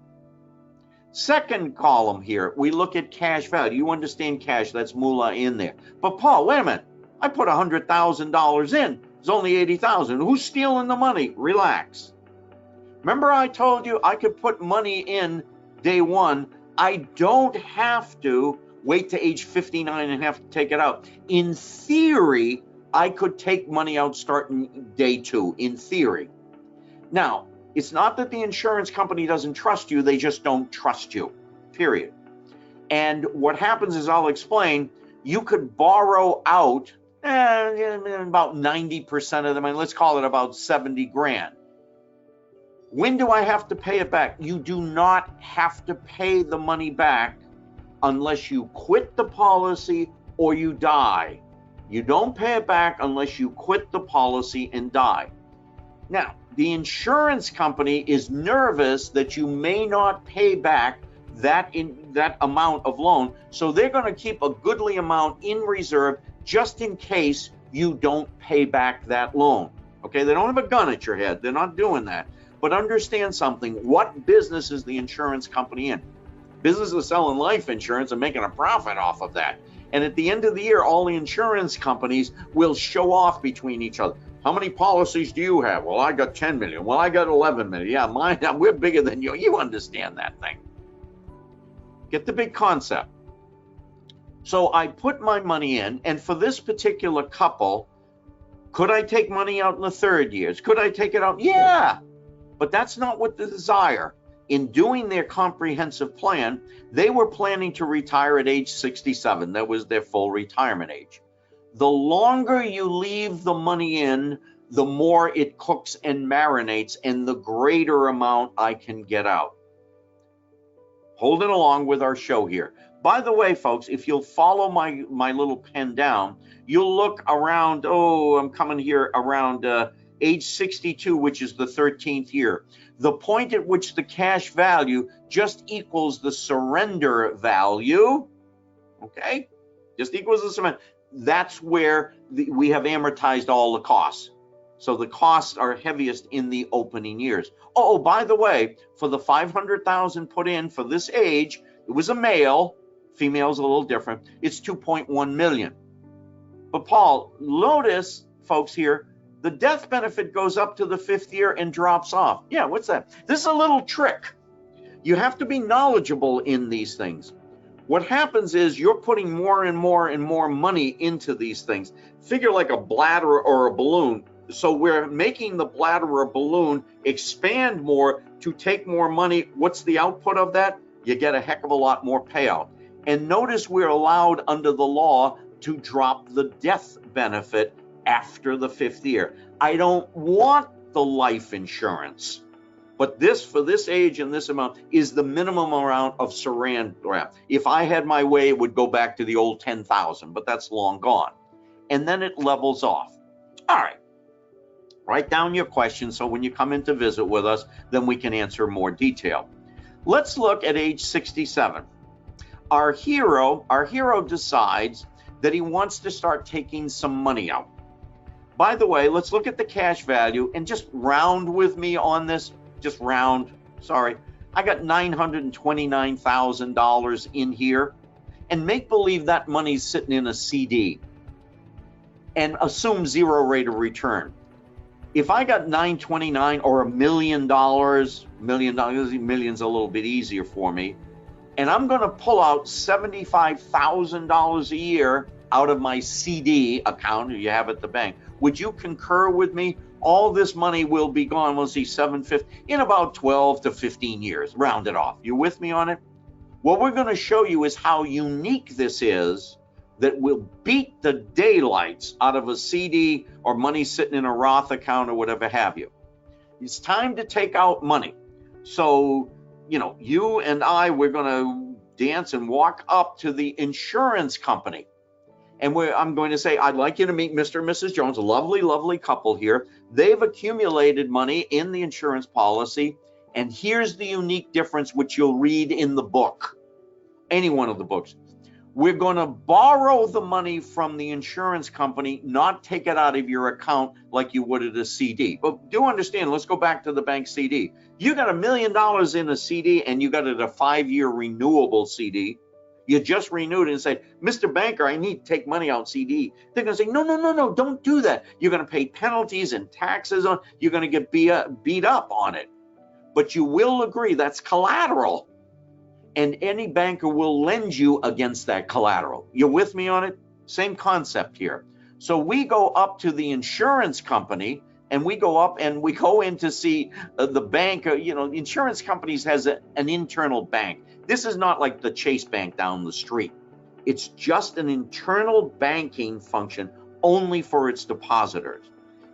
Second column here, we look at cash value. You understand cash, that's moolah in there. But Paul, wait a minute. I put $100,000 in. It's only 80,000. Who's stealing the money? Relax. Remember I told you I could put money in day 1. I don't have to wait to age 59 and have to take it out. In theory, I could take money out starting day 2, in theory. Now, it's not that the insurance company doesn't trust you, they just don't trust you, period. And what happens is, I'll explain, you could borrow out about 90% of the money, let's call it about 70 grand. When do I have to pay it back? You do not have to pay the money back unless you quit the policy or you die. You don't pay it back unless you quit the policy and die. Now, the insurance company is nervous that you may not pay back that amount of loan, so they're going to keep a goodly amount in reserve just in case you don't pay back that loan. Okay, they don't have a gun at your head. They're not doing that. But understand something. What business is the insurance company in? Business is selling life insurance and making a profit off of that. And at the end of the year, all the insurance companies will show off between each other. How many policies do you have? Well, I got 10 million. Well, I got 11 million. Yeah, mine, we're bigger than you. You understand that thing. Get the big concept. So I put my money in, and for this particular couple, could I take money out in the 3rd years? Could I take it out? Yeah, but that's not what the desire. In doing their comprehensive plan, they were planning to retire at age 67. That was their full retirement age. The longer you leave the money in, the more it cooks and marinates, and the greater amount I can get out. Holding along with our show here. By the way, folks, if you'll follow my little pen down, you'll look around, I'm coming here around age 62, which is the 13th year. The point at which the cash value just equals the surrender value, okay? Just equals the surrender. That's where we have amortized all the costs. So the costs are heaviest in the opening years. Oh, by the way, for the 500,000 put in for this age, it was a male, female's a little different, it's 2.1 million. But Paul, notice, folks here, the death benefit goes up to the 5th year and drops off. Yeah, what's that? This is a little trick. You have to be knowledgeable in these things. What happens is you're putting more and more and more money into these things. Figure like a bladder or a balloon. So we're making the bladder or balloon expand more to take more money. What's the output of that? You get a heck of a lot more payout. And notice we're allowed under the law to drop the death benefit after the 5th year. I don't want the life insurance, but this, for this age and this amount, is the minimum amount of surrender. If I had my way, it would go back to the old 10,000, but that's long gone. And then it levels off. All right. Write down your questions so when you come in to visit with us, then we can answer more detail. Let's look at age 67. Our hero decides that he wants to start taking some money out. By the way, let's look at the cash value and just round with me on this. Just round. Sorry. I got $929,000 in here, and make believe that money's sitting in a CD and assume 0 rate of return. If I got $929 or $1 million, million's a little bit easier for me, and I'm going to pull out $75,000 a year out of my CD account you have at the bank, would you concur with me? All this money will be gone, we'll see 750 in about 12 to 15 years, round it off. You with me on it? What we're going to show you is how unique this is, that will beat the daylights out of a CD or money sitting in a Roth account or whatever have you. It's time to take out money. So, you and I, we're going to dance and walk up to the insurance company. And I'm going to say, I'd like you to meet Mr. and Mrs. Jones, a lovely, lovely couple here. They've accumulated money in the insurance policy. And here's the unique difference, which you'll read in the book, any one of the books. We're going to borrow the money from the insurance company, not take it out of your account like you would at a CD. But do understand, let's go back to the bank CD. You got $1 million in a CD and you got it a 5-year renewable CD. You just renewed it and say, Mr. Banker, I need to take money out CD. They're going to say, no, don't do that. You're going to pay penalties and taxes on, you're going to get beat up on it. But you will agree that's collateral. And any banker will lend you against that collateral. You with me on it? Same concept here. So we go up to the insurance company and we go up and we go in to see the bank. Insurance companies has an internal bank. This is not like the Chase Bank down the street. It's just an internal banking function only for its depositors.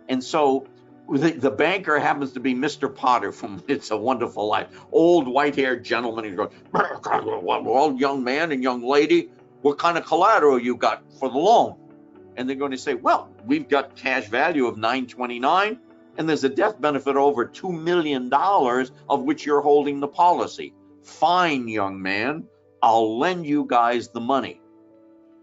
And so the banker happens to be Mr. Potter from It's a Wonderful Life, old white-haired gentleman. He goes, well, young man and young lady, what kind of collateral you got for the loan? And they're going to say, well, we've got cash value of $929, and there's a death benefit over $2 million of which you're holding the policy. Fine, young man, I'll lend you guys the money.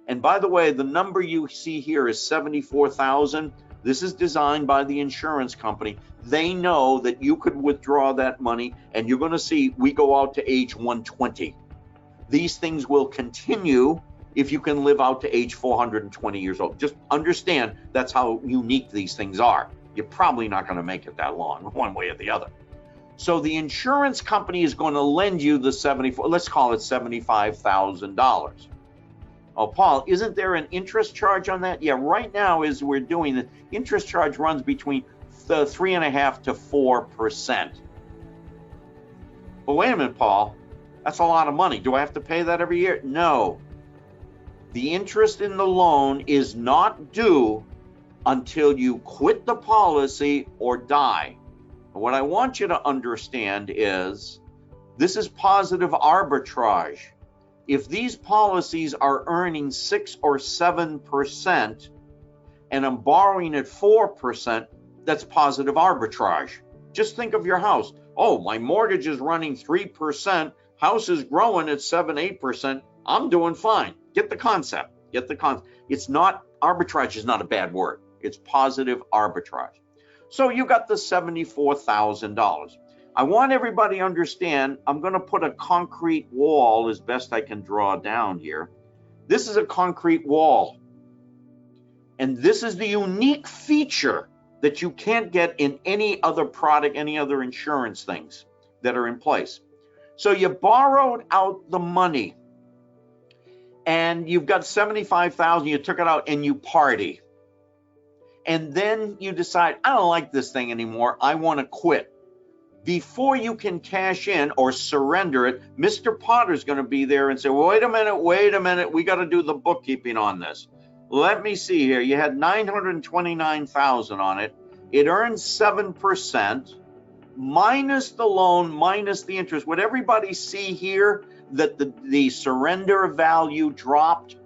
And by the way, the number you see here is $74,000. This is designed by the insurance company. They know that you could withdraw that money, and you're going to see we go out to age 120. These things will continue if you can live out to age 420 years old. Just understand that's how unique these things are. You're probably not going to make it that long, one way or the other. So the insurance company is going to lend you the let's call it $75,000. Oh, Paul, isn't there an interest charge on that? Yeah, right now as we're doing the interest charge runs between 3.5% to 4%. But wait a minute, Paul, that's a lot of money. Do I have to pay that every year? No. The interest in the loan is not due until you quit the policy or die. And what I want you to understand is this is positive arbitrage. If these policies are earning 6 or 7% and I'm borrowing at 4%, that's positive arbitrage. Just think of your house. Oh, my mortgage is running 3%, house is growing at 7-8%. I'm doing fine. Get the concept. It's not, arbitrage is not a bad word. It's positive arbitrage. So you got the $74,000. I want everybody to understand, I'm going to put a concrete wall as best I can draw down here. This is a concrete wall. And this is the unique feature that you can't get in any other product, any other insurance things that are in place. So you borrowed out the money and you've got $75,000, you took it out and you party. And then you decide, I don't like this thing anymore, I want to quit. Before you can cash in or surrender it, Mr. Potter's going to be there and say, wait a minute, we got to do the bookkeeping on this. Let me see here. You had $929,000 on it. It earns 7%, minus the loan, minus the interest. Would everybody see here that the surrender value dropped?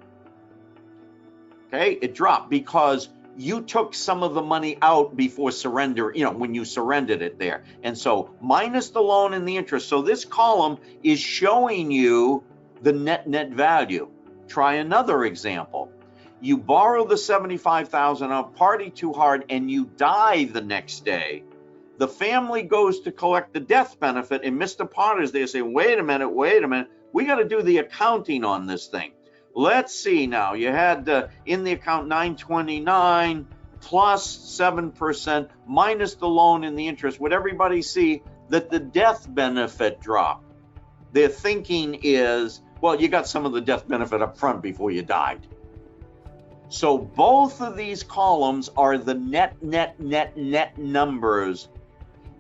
Okay, it dropped because you took some of the money out before surrender, when you surrendered it there. And so minus the loan and the interest. So this column is showing you the net value. Try another example. You borrow the $75,000 out, party too hard, and you die the next day. The family goes to collect the death benefit, and Mr. Potter's there saying, wait a minute, we got to do the accounting on this thing. Let's see now, you had in the account 929 plus 7% minus the loan and the interest. Would everybody see that the death benefit dropped? Their thinking is, well, you got some of the death benefit up front before you died. So both of these columns are the net numbers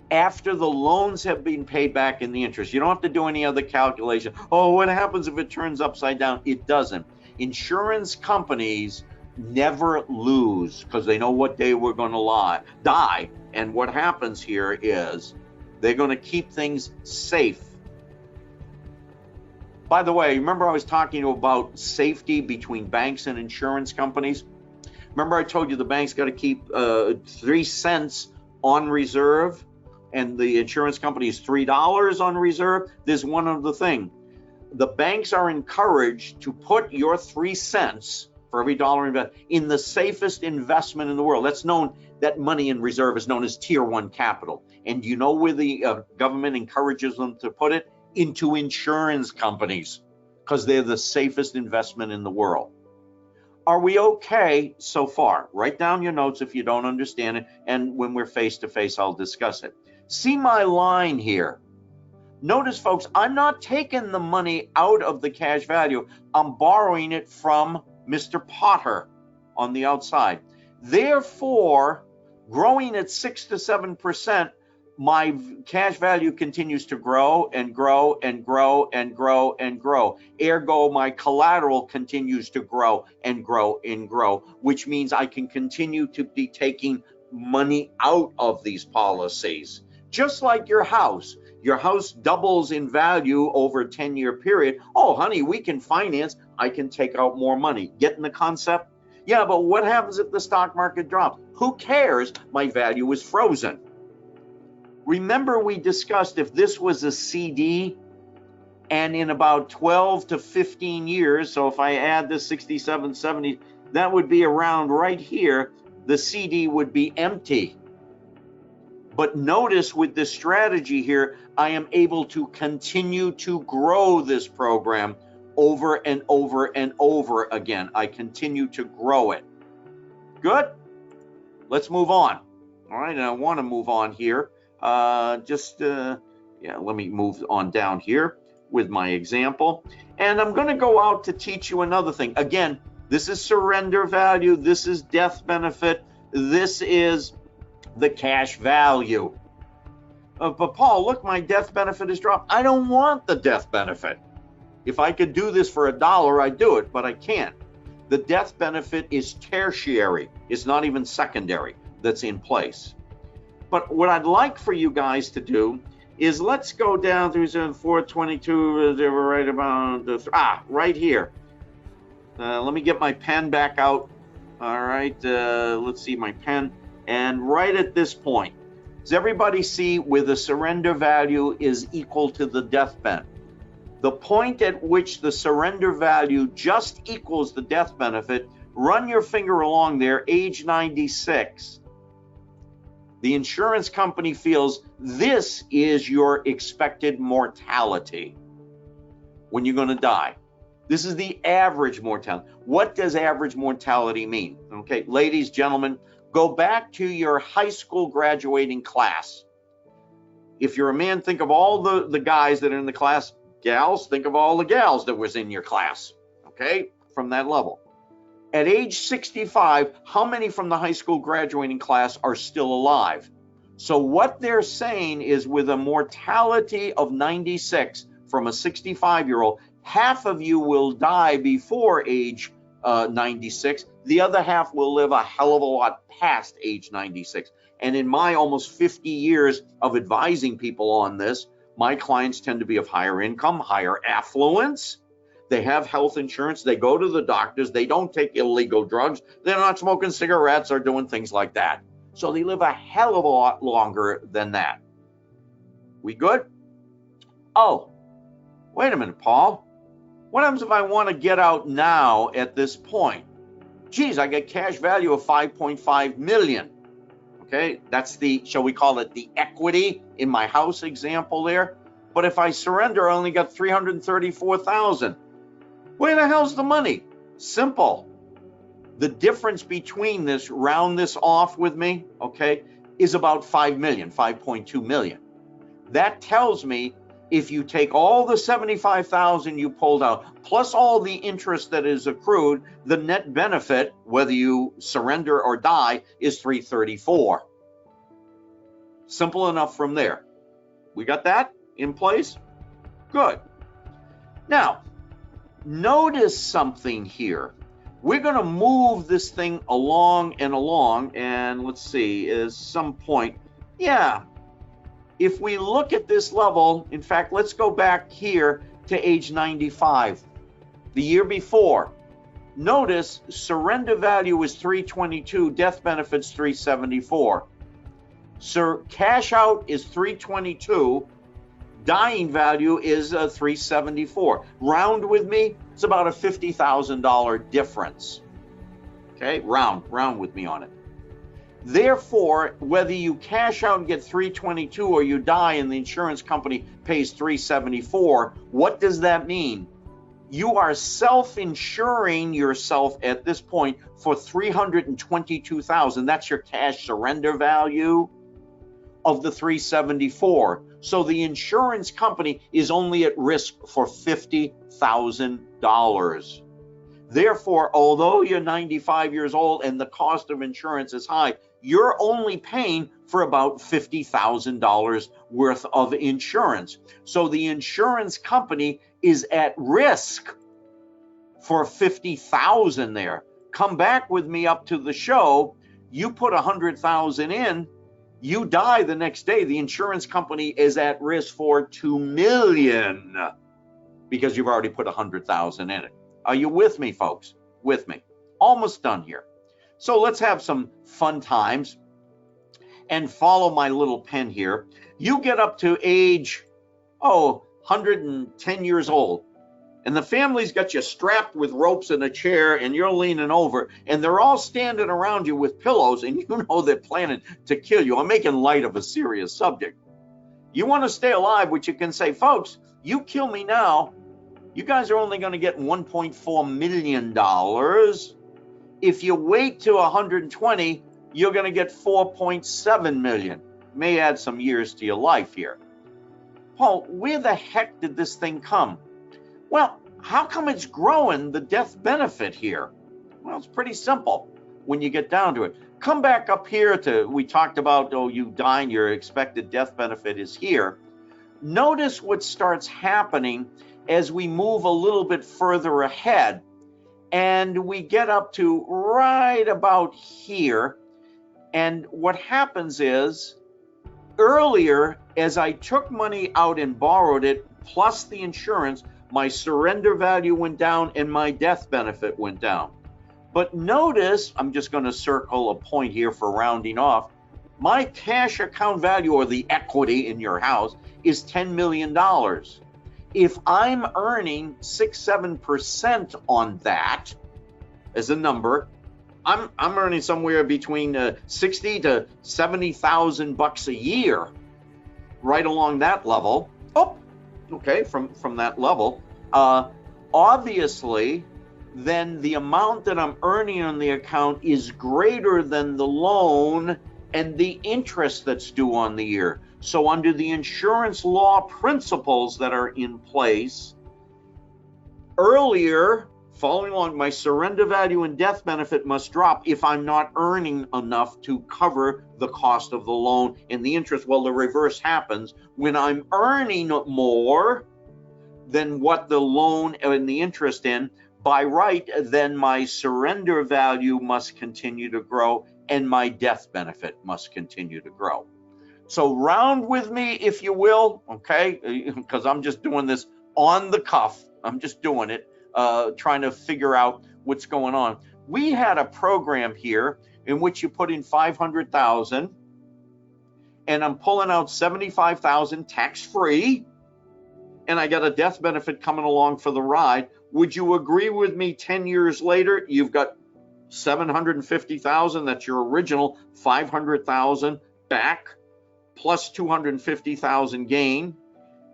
after the loans have been paid back in the interest. You don't have to do any other calculation. Oh, what happens if it turns upside down? It doesn't. Insurance companies never lose because they know what day we're going to die. And what happens here is they're going to keep things safe. By the way, remember I was talking about safety between banks and insurance companies? Remember I told you the bank's got to keep 3 cents on reserve? And the insurance company is $3 on reserve. There's one other thing. The banks are encouraged to put your 3 cents for every dollar invested in the safest investment in the world. That money in reserve is known as Tier 1 capital. And you know where the government encourages them to put it? Into insurance companies, because they're the safest investment in the world. Are we okay so far? Write down your notes if you don't understand it. And when we're face to face, I'll discuss it. See my line here. Notice, folks, I'm not taking the money out of the cash value. I'm borrowing it from Mr. Potter on the outside. Therefore, growing at 6 to 7%, my cash value continues to grow and grow and grow and grow and grow. Ergo, my collateral continues to grow and grow and grow, which means I can continue to be taking money out of these policies. Just like your house doubles in value over a 10-year period. Oh, honey, we can finance. I can take out more money. Getting the concept? Yeah, but what happens if the stock market drops? Who cares? My value is frozen. Remember we discussed if this was a CD and in about 12 to 15 years, so if I add the 67, 70, that would be around right here, the CD would be empty. But notice with this strategy here, I am able to continue to grow this program over and over and over again. I continue to grow it. Good? Let's move on. All right, and I want to move on here. Let me move on down here with my example. And I'm going to go out to teach you another thing. Again, this is surrender value. This is death benefit. This is the cash value. But Paul, look, my death benefit is dropped. I don't want the death benefit. If I could do this for $1, I'd do it, but I can't. The death benefit is tertiary. It's not even secondary that's in place. But what I'd like for you guys to do is let's go down through 422, right about right here. Let me get my pen back out. All right, let's see my pen. And right at this point, does everybody see where the surrender value is equal to the death benefit? The point at which the surrender value just equals the death benefit, run your finger along there, age 96. The insurance company feels this is your expected mortality when you're going to die. This is the average mortality. What does average mortality mean? Okay, ladies, gentlemen, go back to your high school graduating class. If you're a man, think of all the guys that are in the class. Gals, think of all the gals that was in your class, okay, from that level. At age 65, how many from the high school graduating class are still alive? So what they're saying is with a mortality of 96 from a 65-year-old, half of you will die before age 96. The other half will live a hell of a lot past age 96. And in my almost 50 years of advising people on this, my clients tend to be of higher income, higher affluence. They have health insurance. They go to the doctors. They don't take illegal drugs. They're not smoking cigarettes or doing things like that. So they live a hell of a lot longer than that. We good? Oh, wait a minute, Paul. What happens if I want to get out now at this point? Geez, I get cash value of 5.5 million. Okay, that's the, shall we call it the equity in my house example there. But if I surrender, I only got 334,000. Where the hell's the money? Simple. The difference between this, round this off with me, okay, is about 5 million, 5.2 million. That tells me if you take all the 75,000 you pulled out, plus all the interest that is accrued, the net benefit, whether you surrender or die, is 334. Simple enough from there. We got that in place? Good. Now, notice something here. We're going to move this thing along, and let's see, at some point, yeah, if we look at this level, in fact, let's go back here to age 95, the year before. Notice surrender value is 322, death benefits 374. So cash out is 322, dying value is 374. Round with me, it's about a $50,000 difference. Okay, round with me on it. Therefore, whether you cash out and get 322 or you die and the insurance company pays 374, what does that mean? You are self-insuring yourself at this point for 322,000. That's your cash surrender value of the 374. So the insurance company is only at risk for $50,000. Therefore, although you're 95 years old and the cost of insurance is high, you're only paying for about $50,000 worth of insurance. So the insurance company is at risk for $50,000 there. Come back with me up to the show. You put $100,000 in, you die the next day. The insurance company is at risk for $2 million because you've already put $100,000 in it. Are you with me, folks? With me. Almost done here. So let's have some fun times and follow my little pen here. You get up to age, 110 years old, and the family's got you strapped with ropes in a chair and you're leaning over and they're all standing around you with pillows and you know they're planning to kill you. I'm making light of a serious subject. You want to stay alive, which you can say, folks, you kill me now, You guys are only going to get $1.4 million. If you wait to 120, you're going to get 4.7 million. May add some years to your life here. Paul, where the heck did this thing come? Well, how come it's growing the death benefit here? Well, it's pretty simple when you get down to it. Come back up here to, we talked about, oh, you die and your expected death benefit is here. Notice what starts happening as we move a little bit further ahead, and we get up to right about here. And what happens is, earlier, as I took money out and borrowed it, plus the insurance, my surrender value went down and my death benefit went down. But notice, I'm just going to circle a point here for rounding off, my cash account value, or the equity in your house, is $10 million. If I'm earning 6-7% on that as a number, I'm earning somewhere between 60 to 70,000 bucks a year, right along that level. Oh, okay, from that level. Obviously, then the amount that I'm earning on the account is greater than the loan and the interest that's due on the year. So under the insurance law principles that are in place, earlier, following along, my surrender value and death benefit must drop if I'm not earning enough to cover the cost of the loan and the interest. Well, the reverse happens. When I'm earning more than what the loan and the interest in, by right, then my surrender value must continue to grow and my death benefit must continue to grow. So round with me, if you will, okay, because I'm just doing this on the cuff. I'm just doing it, trying to figure out what's going on. We had a program here in which you put in $500,000, and I'm pulling out $75,000 tax-free, and I got a death benefit coming along for the ride. Would you agree with me 10 years later, you've got $750,000, that's your original $500,000 back, plus $250,000 gain,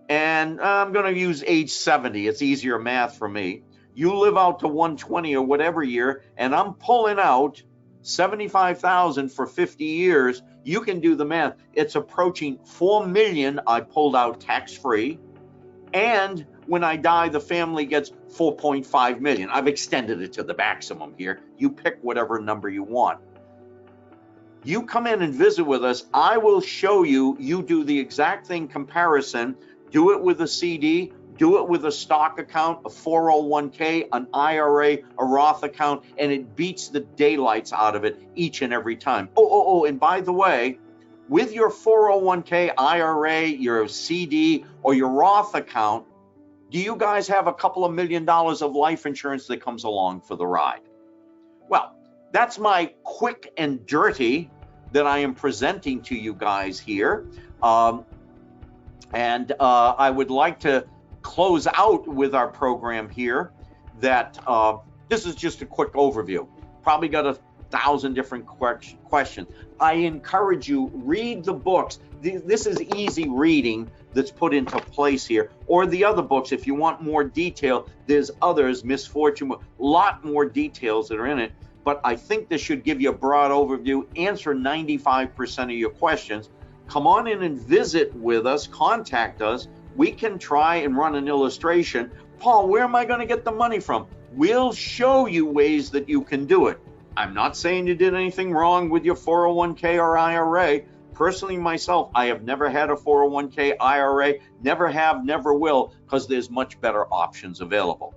and I'm going to use age 70. It's easier math for me. You live out to 120 or whatever year, and I'm pulling out $75,000 for 50 years. You can do the math. It's approaching $4 million I pulled out tax-free, and when I die, the family gets $4.5 million. I've extended it to the maximum here. You pick whatever number you want. You come in and visit with us, I will show you, you do the exact thing comparison, do it with a CD, do it with a stock account, a 401k, an IRA, a Roth account, and it beats the daylights out of it each and every time. Oh, and by the way, with your 401k, IRA, your CD, or your Roth account, do you guys have a couple of $1 million of life insurance that comes along for the ride? Well, that's my quick and dirty that I am presenting to you guys here. I would like to close out with our program here that this is just a quick overview. Probably got 1,000 different questions. I encourage you, read the books. This is easy reading that's put into place here. Or the other books, if you want more detail, there's others, Misfortune, a lot more details that are in it. But I think this should give you a broad overview, answer 95% of your questions. Come on in and visit with us, contact us. We can try and run an illustration. Paul, where am I going to get the money from? We'll show you ways that you can do it. I'm not saying you did anything wrong with your 401k or IRA. Personally, myself, I have never had a 401k, IRA, never have, never will, because there's much better options available.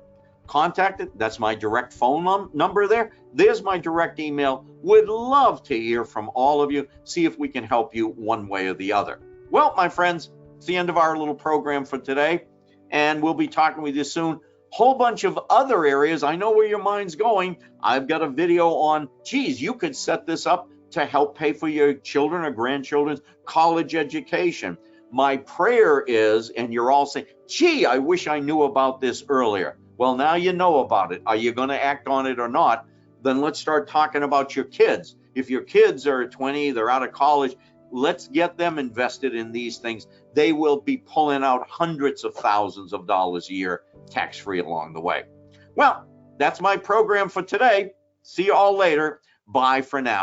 Contact it. That's my direct phone number there. There's my direct email. Would love to hear from all of you, see if we can help you one way or the other. Well, my friends, it's the end of our little program for today, and we'll be talking with you soon. Whole bunch of other areas. I know where your mind's going. I've got a video on, geez, you could set this up to help pay for your children or grandchildren's college education. My prayer is, and you're all saying, gee, I wish I knew about this earlier. Well, now you know about it. Are you going to act on it or not? Then let's start talking about your kids. If your kids are 20, they're out of college, let's get them invested in these things. They will be pulling out hundreds of thousands of dollars a year tax-free along the way. Well, that's my program for today. See you all later. Bye for now.